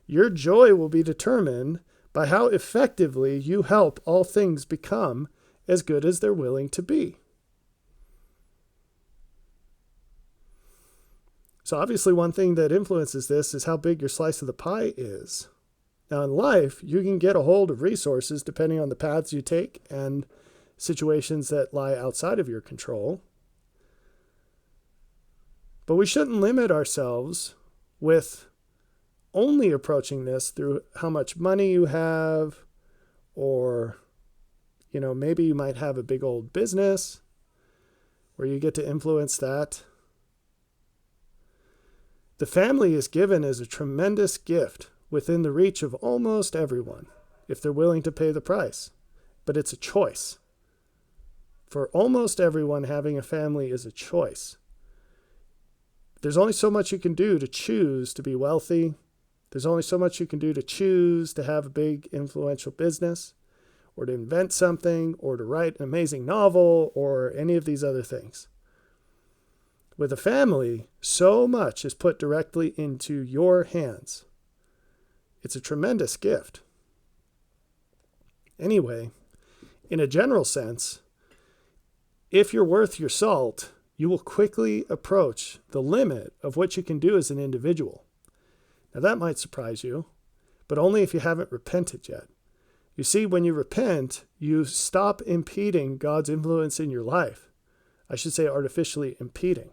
Your joy will be determined by how effectively you help all things become as good as they're willing to be. So obviously one thing that influences this is how big your slice of the pie is. Now in life, you can get a hold of resources depending on the paths you take and situations that lie outside of your control. But we shouldn't limit ourselves with only approaching this through how much money you have, or maybe you might have a big old business. where you get to influence that. The family is given as a tremendous gift within the reach of almost everyone, if they're willing to pay the price. But it's a choice. For almost everyone, having a family is a choice. There's only so much you can do to choose to be wealthy. There's only so much you can do to choose to have a big influential business, or to invent something, or to write an amazing novel, or any of these other things. With a family, so much is put directly into your hands. It's a tremendous gift. Anyway, in a general sense, if you're worth your salt, you will quickly approach the limit of what you can do as an individual. Now that might surprise you, but only if you haven't repented yet. You see, when you repent, you stop impeding God's influence in your life. I should say artificially impeding.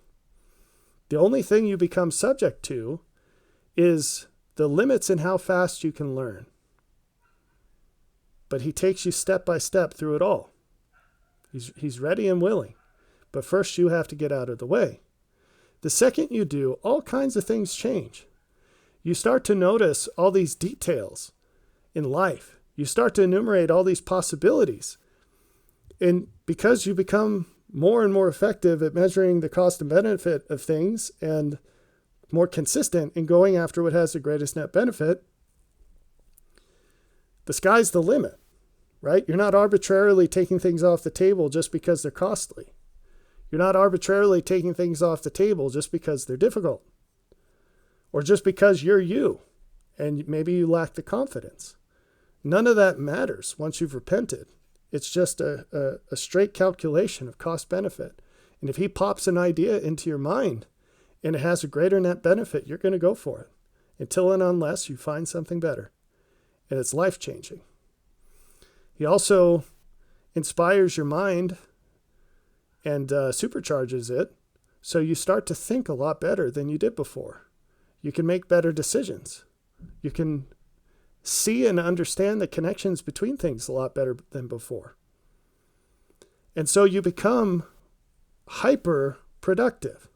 The only thing you become subject to is the limits in how fast you can learn. But he takes you step by step through it all. He's ready and willing. But first you have to get out of the way. The second you do, all kinds of things change. You start to notice all these details in life. You start to enumerate all these possibilities. And because you become more and more effective at measuring the cost and benefit of things and more consistent in going after what has the greatest net benefit, the sky's the limit, right? You're not arbitrarily taking things off the table just because they're costly. You're not arbitrarily taking things off the table just because they're difficult, or just because you're you and maybe you lack the confidence. None of that matters once you've repented. It's just a straight calculation of cost benefit. And if he pops an idea into your mind and it has a greater net benefit, you're going to go for it until and unless you find something better. And it's life-changing. He also inspires your mind and supercharges it, so you start to think a lot better than you did before. You can make better decisions. You can see and understand the connections between things a lot better than before. And so you become hyper productive.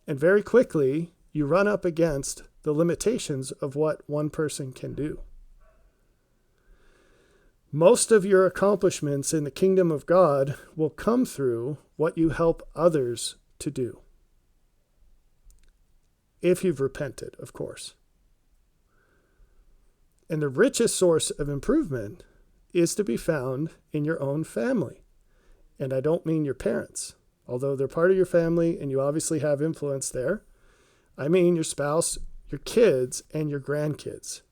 And very quickly, you run up against the limitations of what one person can do. Most of your accomplishments in the kingdom of God will come through what you help others to do. If you've repented, of course. And the richest source of improvement is to be found in your own family. And I don't mean your parents, although they're part of your family and you obviously have influence there. I mean your spouse, your kids, and your grandkids.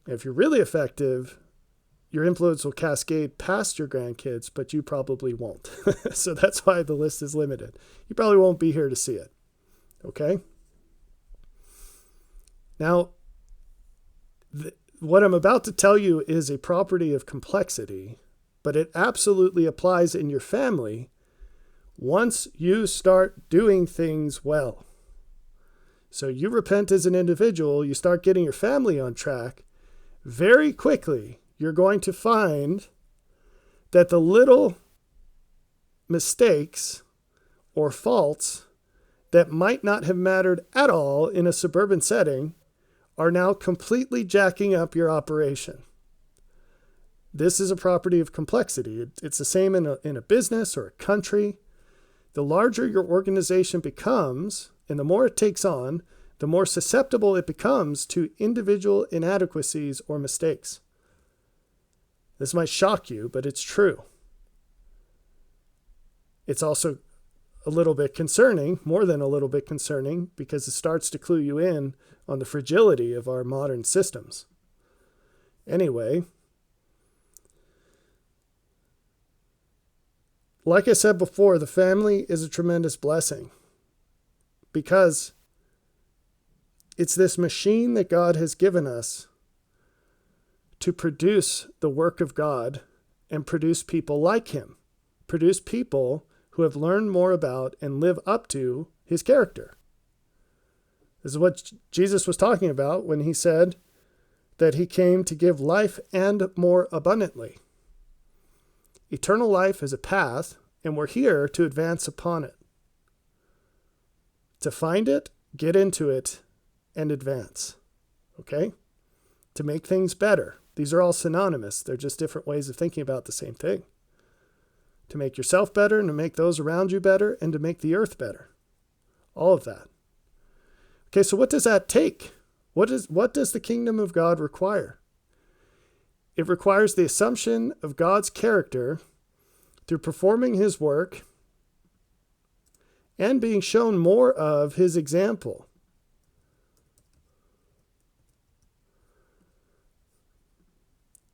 If you're really effective, your influence will cascade past your grandkids, but you probably won't. So that's why the list is limited. You probably won't be here to see it. Okay? Now, what I'm about to tell you is a property of complexity, but it absolutely applies in your family once you start doing things well. So you repent as an individual, you start getting your family on track. Very quickly, you're going to find that the little mistakes or faults that might not have mattered at all in a suburban setting are now completely jacking up your operation. This is a property of complexity. It's the same in a business or a country. The larger your organization becomes, and the more it takes on, the more susceptible it becomes to individual inadequacies or mistakes. This might shock you, but it's true. It's also a little bit concerning, more than a little bit concerning, because it starts to clue you in on the fragility of our modern systems. Anyway, like I said before, the family is a tremendous blessing because it's this machine that God has given us to produce the work of God and produce people like him, produce people who have learned more about and live up to his character. This is what Jesus was talking about when he said that he came to give life and more abundantly. Eternal life is a path, and we're here to advance upon it. To find it, get into it, and advance. Okay? To make things better. These are all synonymous. They're just different ways of thinking about the same thing. To make yourself better, and to make those around you better, and to make the earth better. All of that. Okay, so what does that take? What does the kingdom of God require? It requires the assumption of God's character through performing his work and being shown more of his example.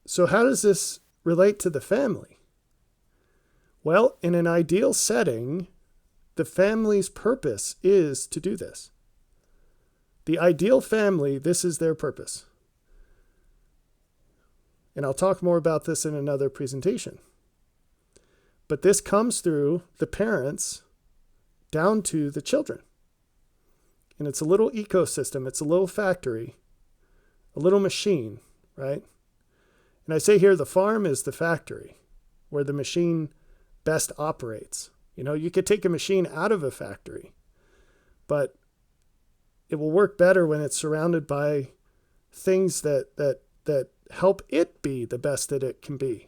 So how does this relate to the family? Well, in an ideal setting, the family's purpose is to do this. The ideal family, this is their purpose. And I'll talk more about this in another presentation. But this comes through the parents down to the children. And it's a little ecosystem. It's a little factory, a little machine, right? And I say here the farm is the factory where the machine best operates. You know, you could take a machine out of a factory, but it will work better when it's surrounded by things that help it be the best that it can be.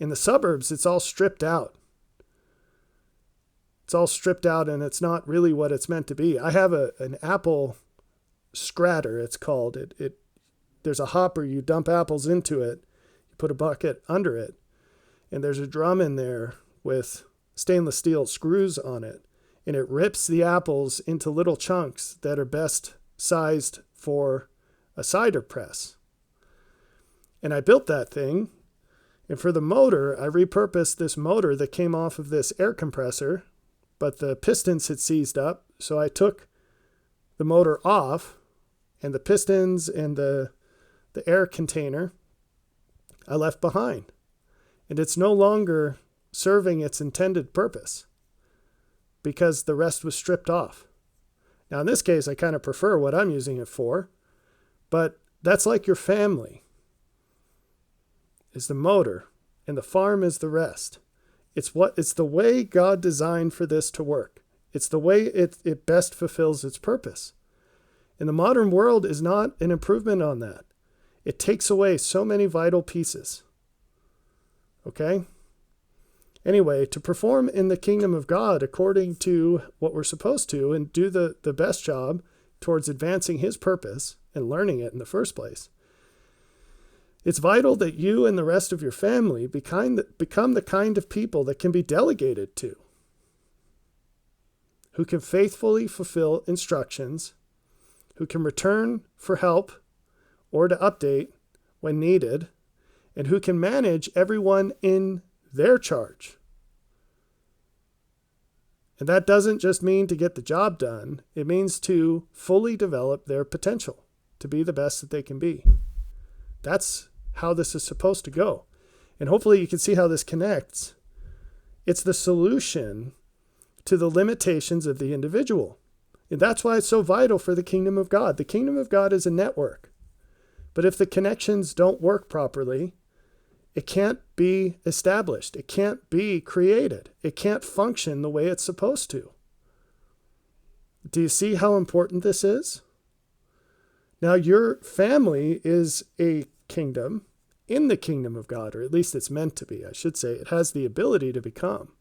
In the suburbs, it's all stripped out. It's all stripped out and it's not really what it's meant to be. I have an apple scratter, it's called. There's a hopper, you dump apples into it, you put a bucket under it, and there's a drum in there with stainless steel screws on it, and it rips the apples into little chunks that are best sized for a cider press. And I built that thing, and for the motor, I repurposed this motor that came off of this air compressor, but the pistons had seized up, so I took the motor off, and the pistons and the air container I left behind. And it's no longer serving its intended purpose because the rest was stripped off. Now, in this case, I kind of prefer what I'm using it for, but that's like your family is the motor and the farm is the rest. It's the way God designed for this to work. It's the way it best fulfills its purpose. And the modern world is not an improvement on that. It takes away so many vital pieces. Okay? Anyway, to perform in the kingdom of God according to what we're supposed to and do the best job towards advancing his purpose and learning it in the first place, it's vital that you and the rest of your family become the kind of people that can be delegated to, who can faithfully fulfill instructions, who can return for help or to update when needed, and who can manage everyone in their charge. And that doesn't just mean to get the job done. It means to fully develop their potential, to be the best that they can be. That's how this is supposed to go. And hopefully you can see how this connects. It's the solution to the limitations of the individual. And that's why it's so vital for the kingdom of God. The kingdom of God is a network. But if the connections don't work properly, it can't be established. It can't be created. It can't function the way it's supposed to. Do you see how important this is? Now, your family is a kingdom in the kingdom of God, or at least it's meant to be, I should say. It has the ability to become.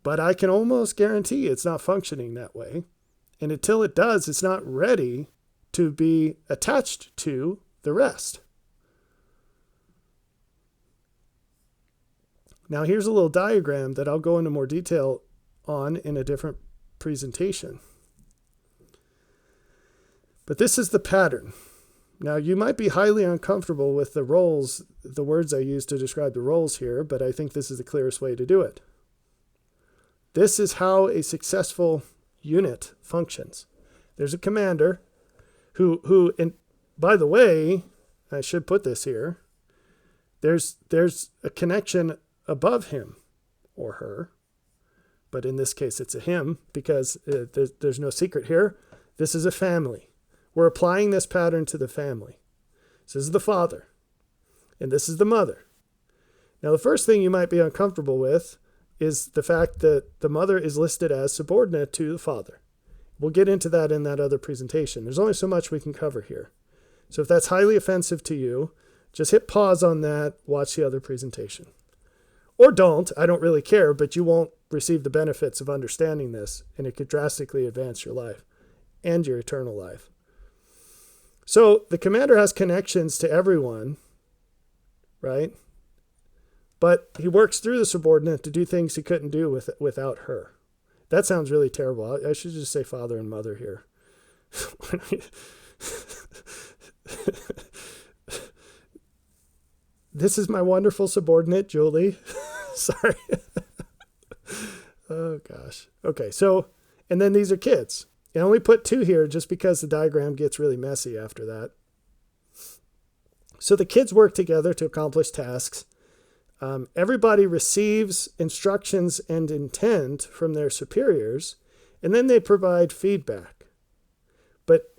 But I can almost guarantee it's not functioning that way. And until it does, it's not ready to be attached to the rest. Now, here's a little diagram that I'll go into more detail on in a different presentation. But this is the pattern. Now, you might be highly uncomfortable with the roles, the words I use to describe the roles here, but I think this is the clearest way to do it. This is how a successful unit functions. There's a commander who, and by the way, I should put this here, there's a connection above him or her, but in this case it's a him because there's no secret here. This is a family. We're applying this pattern to the family. This is the father, and this is the mother, Now, the first thing you might be uncomfortable with is the fact that the mother is listed as subordinate to the father. We'll get into that in that other presentation. There's only so much we can cover here. So if that's highly offensive to you, just hit pause on that, watch the other presentation. Or don't, I don't really care, but you won't receive the benefits of understanding this, and it could drastically advance your life and your eternal life. So the commander has connections to everyone, right? But he works through the subordinate to do things he couldn't do without her. That sounds really terrible. I should just say father and mother here. This is my wonderful subordinate, Julie. Sorry. Oh, gosh. Okay, so, and then these are kids. I only put 2 here just because the diagram gets really messy after that. So the kids work together to accomplish tasks. Everybody receives instructions and intent from their superiors, and then they provide feedback. But,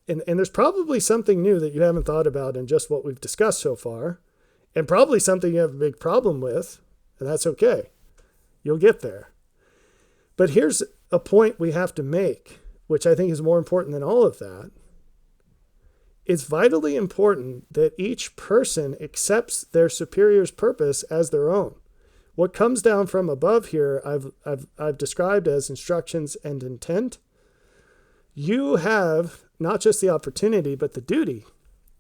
and there's probably something new that you haven't thought about in just what we've discussed so far, and probably something you have a big problem with, and that's okay. You'll get there. But here's a point we have to make, which I think is more important than all of that. It's vitally important that each person accepts their superior's purpose as their own. What comes down from above here, I've described as instructions and intent. You have not just the opportunity, but the duty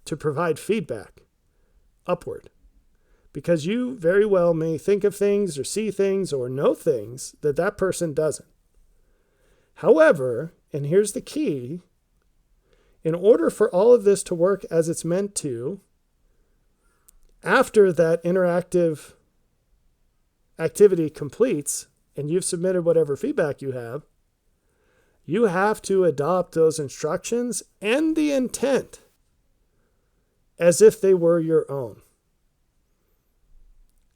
to provide feedback upward. Because you very well may think of things or see things or know things that that person doesn't. However, and here's the key, in order for all of this to work as it's meant to, after that interactive activity completes and you've submitted whatever feedback you have to adopt those instructions and the intent as if they were your own.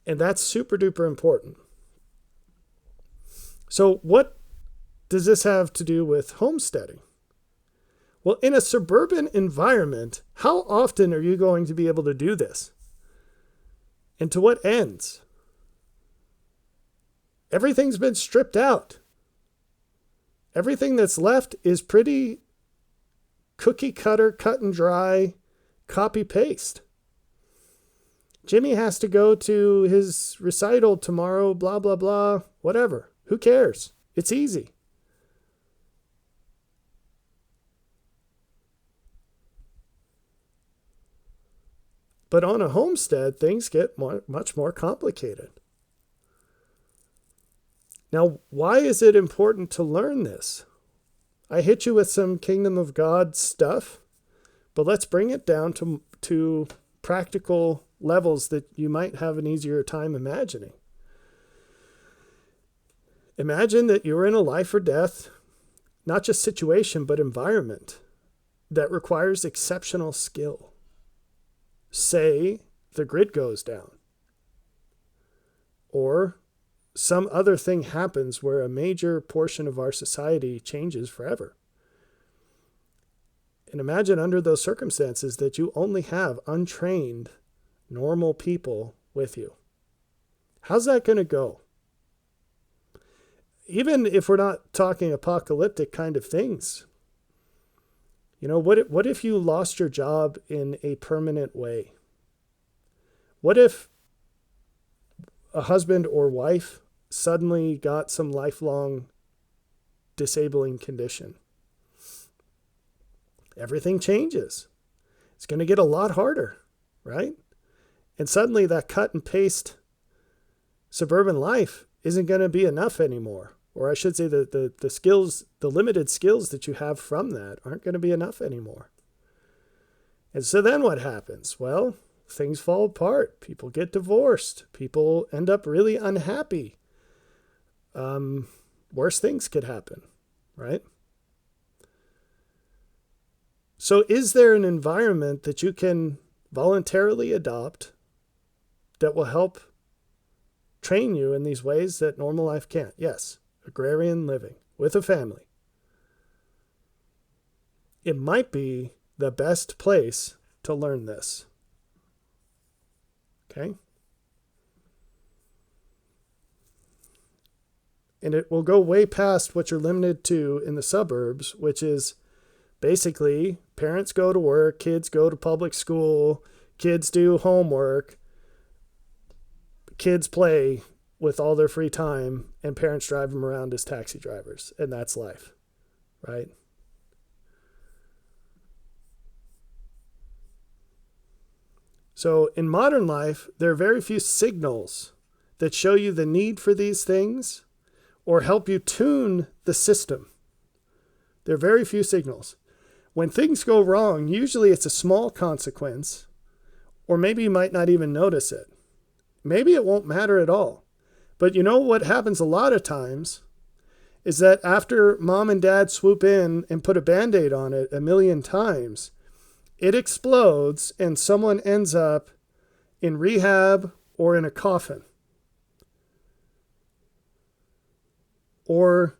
And that's super duper important. So what does this have to do with homesteading? Well, in a suburban environment, how often are you going to be able to do this? And to what ends? Everything's been stripped out. Everything that's left is pretty cookie cutter, cut and dry, copy paste. Jimmy has to go to his recital tomorrow, blah, blah, blah, whatever. Who cares? It's easy. But on a homestead, things get much more complicated. Now, why is it important to learn this? I hit you with some Kingdom of God stuff, but let's bring it down to practical levels that you might have an easier time imagining. Imagine that you're in a life or death, not just situation, but environment that requires exceptional skill. Say the grid goes down, or some other thing happens where a major portion of our society changes forever. And imagine under those circumstances that you only have untrained, normal people with you. How's that going to go? Even if we're not talking apocalyptic kind of things. You know, what if you lost your job in a permanent way? What if a husband or wife suddenly got some lifelong disabling condition? Everything changes. It's going to get a lot harder, right? And suddenly that cut and paste suburban life isn't going to be enough anymore. Or I should say the skills, the limited skills that you have from that aren't going to be enough anymore. And so then what happens? Well, things fall apart. People get divorced. People end up really unhappy. Worse things could happen, right? So is there an environment that you can voluntarily adopt that will help train you in these ways that normal life can't? Yes, agrarian living with a family. It might be the best place to learn this. Okay? And it will go way past what you're limited to in the suburbs, which is basically parents go to work, kids go to public school, kids do homework, kids play with all their free time, and parents drive them around as taxi drivers. And that's life, right? So in modern life, there are very few signals that show you the need for these things or help you tune the system. There are very few signals. When things go wrong, usually it's a small consequence, or maybe you might not even notice it. Maybe it won't matter at all. But you know what happens a lot of times is that after mom and dad swoop in and put a Band-Aid on it 1,000,000 times, it explodes and someone ends up in rehab or in a coffin. Or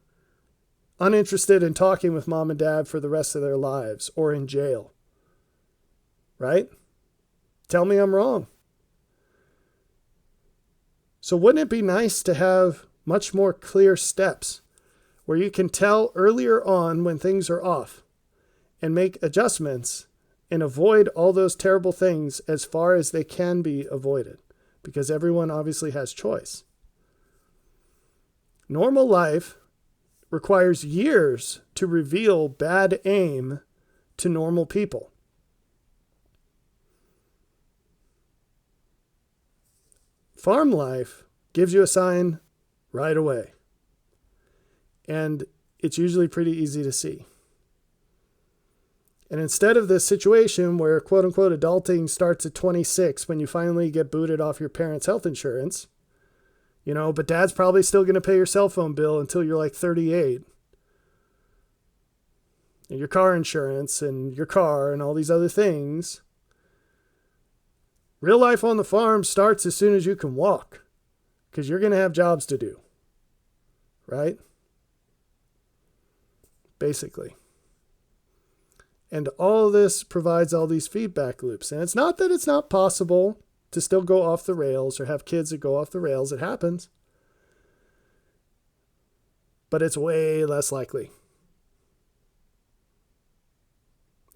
uninterested in talking with mom and dad for the rest of their lives, or in jail. Right? Tell me I'm wrong. So wouldn't it be nice to have much more clear steps where you can tell earlier on when things are off and make adjustments and avoid all those terrible things as far as they can be avoided, because everyone obviously has choice. Normal life requires years to reveal bad aim to normal people. Farm life gives you a sign right away. And it's usually pretty easy to see. And instead of this situation where quote unquote adulting starts at 26 when you finally get booted off your parents' health insurance, but dad's probably still going to pay your cell phone bill until you're like 38. And your car insurance and your car and all these other things. Real life on the farm starts as soon as you can walk, because you're going to have jobs to do. Right? Basically. And all this provides all these feedback loops. And it's not that it's not possible to still go off the rails or have kids that go off the rails. It happens. But it's way less likely.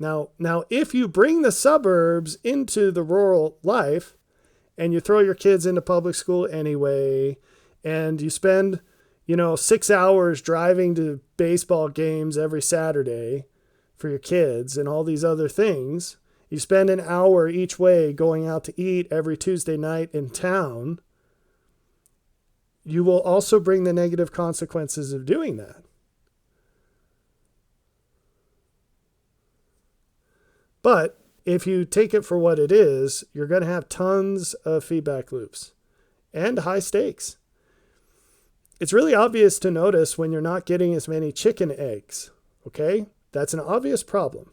Now, if you bring the suburbs into the rural life and you throw your kids into public school anyway, and you spend, 6 hours driving to baseball games every Saturday for your kids and all these other things, you spend an hour each way going out to eat every Tuesday night in town, you will also bring the negative consequences of doing that. But if you take it for what it is, you're going to have tons of feedback loops and high stakes. It's really obvious to notice when you're not getting as many chicken eggs, okay? That's an obvious problem.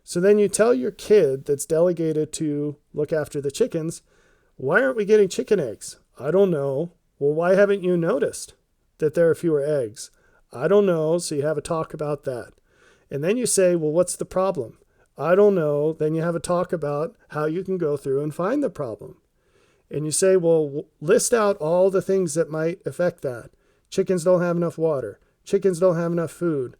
So then you tell your kid that's delegated to look after the chickens, why aren't we getting chicken eggs? I don't know. Well, why haven't you noticed that there are fewer eggs? I don't know. So you have a talk about that. And then you say, well, what's the problem? I don't know. Then you have a talk about how you can go through and find the problem. And you say, well, list out all the things that might affect that. Chickens don't have enough water. Chickens don't have enough food.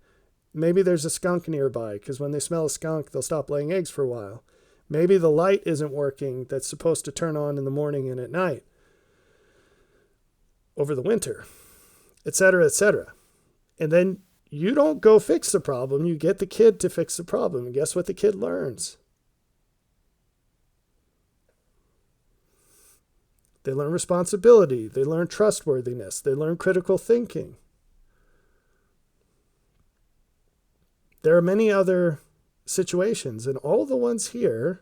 Maybe there's a skunk nearby, because when they smell a skunk, they'll stop laying eggs for a while. Maybe the light isn't working that's supposed to turn on in the morning and at night over the winter, etc., etc. And then you don't go fix the problem. You get the kid to fix the problem. And guess what the kid learns? They learn responsibility. They learn trustworthiness. They learn critical thinking. There are many other situations, and all the ones here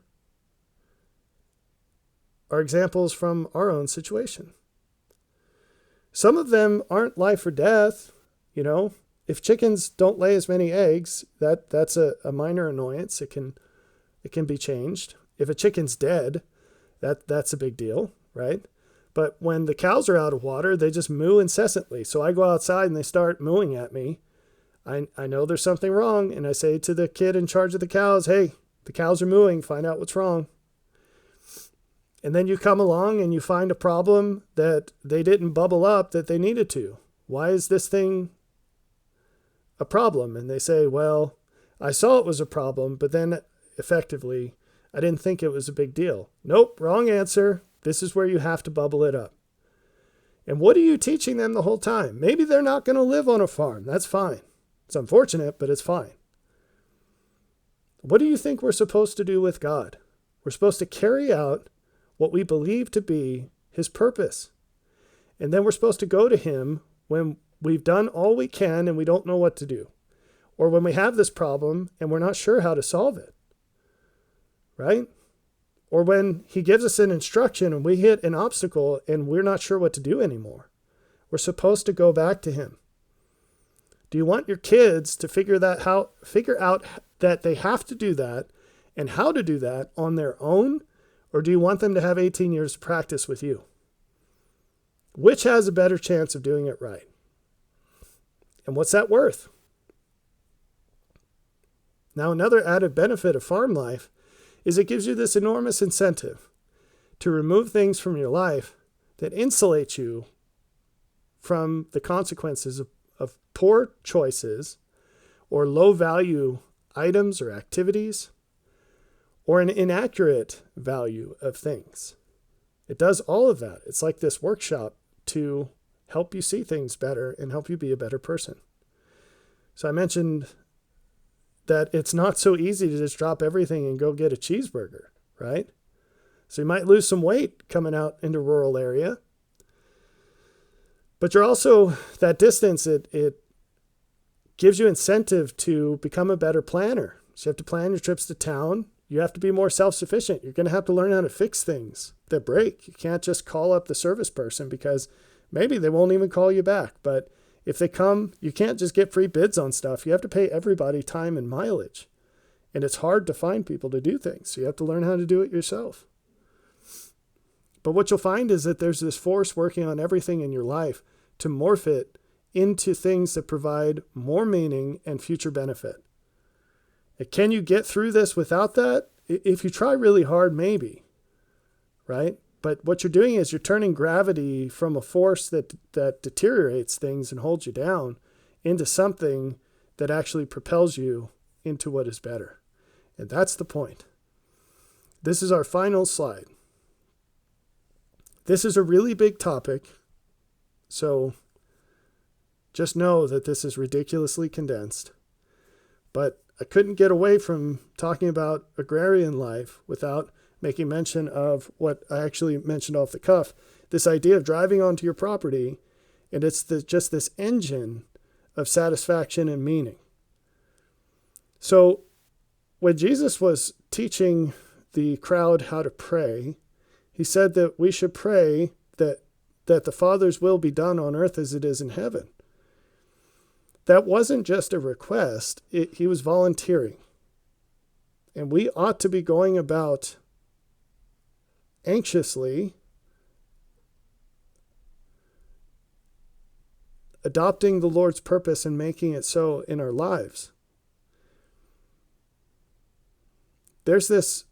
are examples from our own situation. Some of them aren't life or death. If chickens don't lay as many eggs, that's a minor annoyance. It can be changed. If a chicken's dead, that's a big deal, right? But when the cows are out of water, they just moo incessantly. So I go outside and they start mooing at me. I know there's something wrong, and I say to the kid in charge of the cows, hey, the cows are mooing, find out what's wrong. And then you come along and you find a problem that they didn't bubble up that they needed to. Why is this thing a problem? And they say, well, I saw it was a problem, but then effectively, I didn't think it was a big deal. Nope, wrong answer. This is where you have to bubble it up. And what are you teaching them the whole time? Maybe they're not going to live on a farm. That's fine. It's unfortunate, but it's fine. What do you think we're supposed to do with God? We're supposed to carry out what we believe to be his purpose. And then we're supposed to go to him when we've done all we can and we don't know what to do. Or when we have this problem and we're not sure how to solve it. Right? Or when he gives us an instruction and we hit an obstacle and we're not sure what to do anymore. We're supposed to go back to him. Do you want your kids to figure out that they have to do that and how to do that on their own? Or do you want them to have 18 years of practice with you? Which has a better chance of doing it right? And what's that worth? Now, another added benefit of farm life is it gives you this enormous incentive to remove things from your life that insulate you from the consequences of poor choices or low value items or activities or an inaccurate value of things. It does all of that. It's like this workshop to help you see things better and help you be a better person. So I mentioned that it's not so easy to just drop everything and go get a cheeseburger, right? So you might lose some weight coming out into a rural area. But you're also, that distance, it gives you incentive to become a better planner. So you have to plan your trips to town. You have to be more self-sufficient. You're going to have to learn how to fix things that break. You can't just call up the service person because maybe they won't even call you back. But if they come, you can't just get free bids on stuff. You have to pay everybody time and mileage. And it's hard to find people to do things. So you have to learn how to do it yourself. But what you'll find is that there's this force working on everything in your life to morph it into things that provide more meaning and future benefit. And can you get through this without that? If you try really hard, maybe, right? But what you're doing is you're turning gravity from a force that deteriorates things and holds you down into something that actually propels you into what is better. And that's the point. This is our final slide. This is a really big topic, so just know that this is ridiculously condensed. But I couldn't get away from talking about agrarian life without making mention of what I actually mentioned off the cuff, this idea of driving onto your property, and it's just this engine of satisfaction and meaning. So when Jesus was teaching the crowd how to pray, he said that we should pray that the Father's will be done on earth as it is in heaven. That wasn't just a request, he was volunteering. And we ought to be going about anxiously adopting the Lord's purpose and making it so in our lives. There's this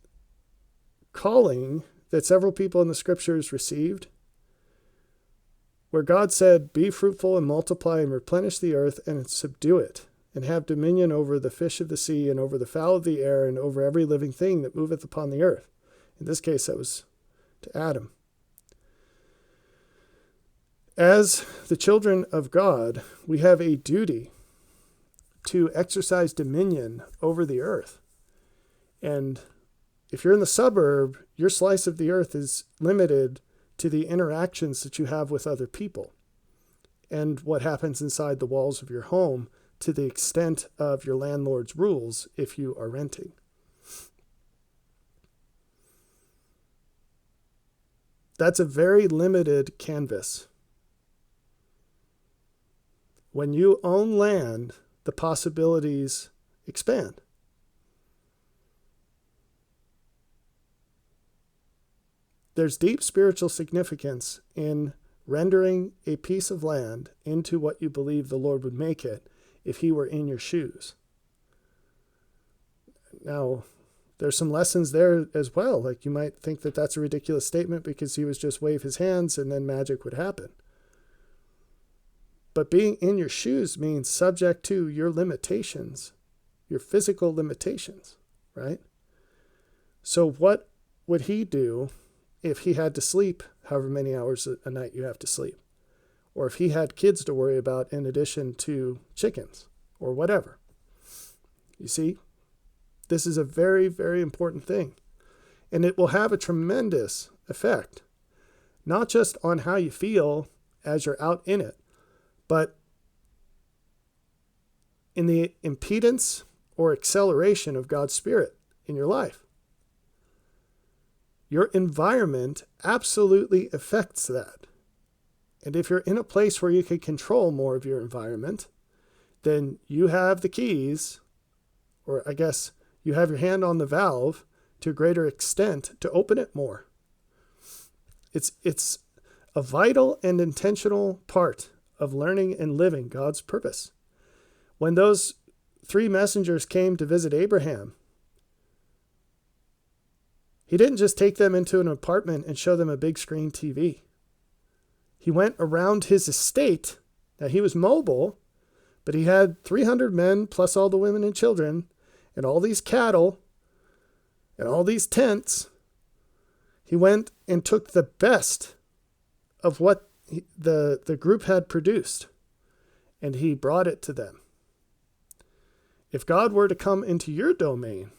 calling that several people in the scriptures received, where God said, be fruitful and multiply and replenish the earth and subdue it, and have dominion over the fish of the sea and over the fowl of the air and over every living thing that moveth upon the earth. In this case, that was to Adam. As the children of God, we have a duty to exercise dominion over the earth. And if you're in the suburb, your slice of the earth is limited to the interactions that you have with other people and what happens inside the walls of your home to the extent of your landlord's rules if you are renting. That's a very limited canvas. When you own land, the possibilities expand. There's deep spiritual significance in rendering a piece of land into what you believe the Lord would make it if he were in your shoes. Now, there's some lessons there as well. Like you might think that that's a ridiculous statement because he was just wave his hands and then magic would happen. But being in your shoes means subject to your limitations, your physical limitations, right? So what would he do if he had to sleep however many hours a night you have to sleep? Or if he had kids to worry about in addition to chickens or whatever? You see, this is a very, very important thing. And it will have a tremendous effect, not just on how you feel as you're out in it, but in the impedance or acceleration of God's Spirit in your life. Your environment absolutely affects that. And if you're in a place where you can control more of your environment, then you have the keys, or I guess you have your hand on the valve to a greater extent to open it more. It's a vital and intentional part of learning and living God's purpose. When those 3 messengers came to visit Abraham, he didn't just take them into an apartment and show them a big screen TV. He went around his estate. Now, he was mobile, but he had 300 men plus all the women and children and all these cattle and all these tents. He went and took the best of what the group had produced, and he brought it to them. If God were to come into your domain,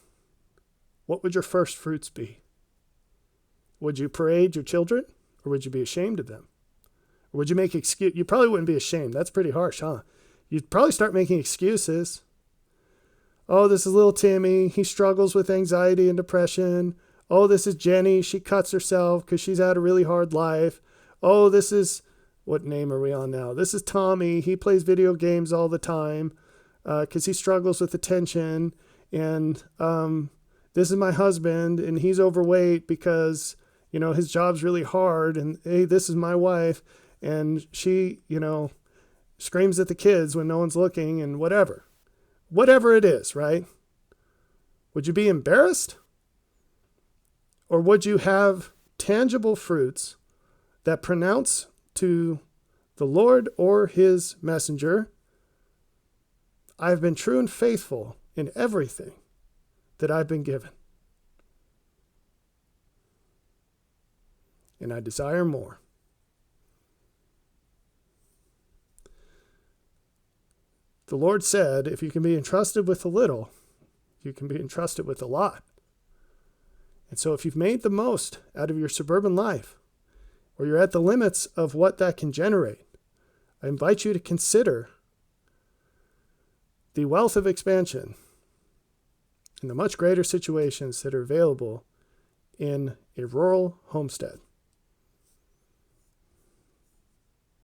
what would your first fruits be? Would you parade your children, or would you be ashamed of them? Or would you make excuse? You probably wouldn't be ashamed. That's pretty harsh, huh? You'd probably start making excuses. Oh, this is little Timmy. He struggles with anxiety and depression. Oh, this is Jenny. She cuts herself because she's had a really hard life. Oh, this is, what name are we on now? This is Tommy. He plays video games all the time because he struggles with attention. And this is my husband, and he's overweight because, his job's really hard. And hey, this is my wife, and she, screams at the kids when no one's looking and whatever. Whatever it is, right? Would you be embarrassed? Or would you have tangible fruits that pronounce to the Lord or his messenger, I have been true and faithful in everything that I've been given, and I desire more. The Lord said, if you can be entrusted with a little, you can be entrusted with a lot. And so if you've made the most out of your suburban life, or you're at the limits of what that can generate, I invite you to consider the wealth of expansion and the much greater situations that are available in a rural homestead.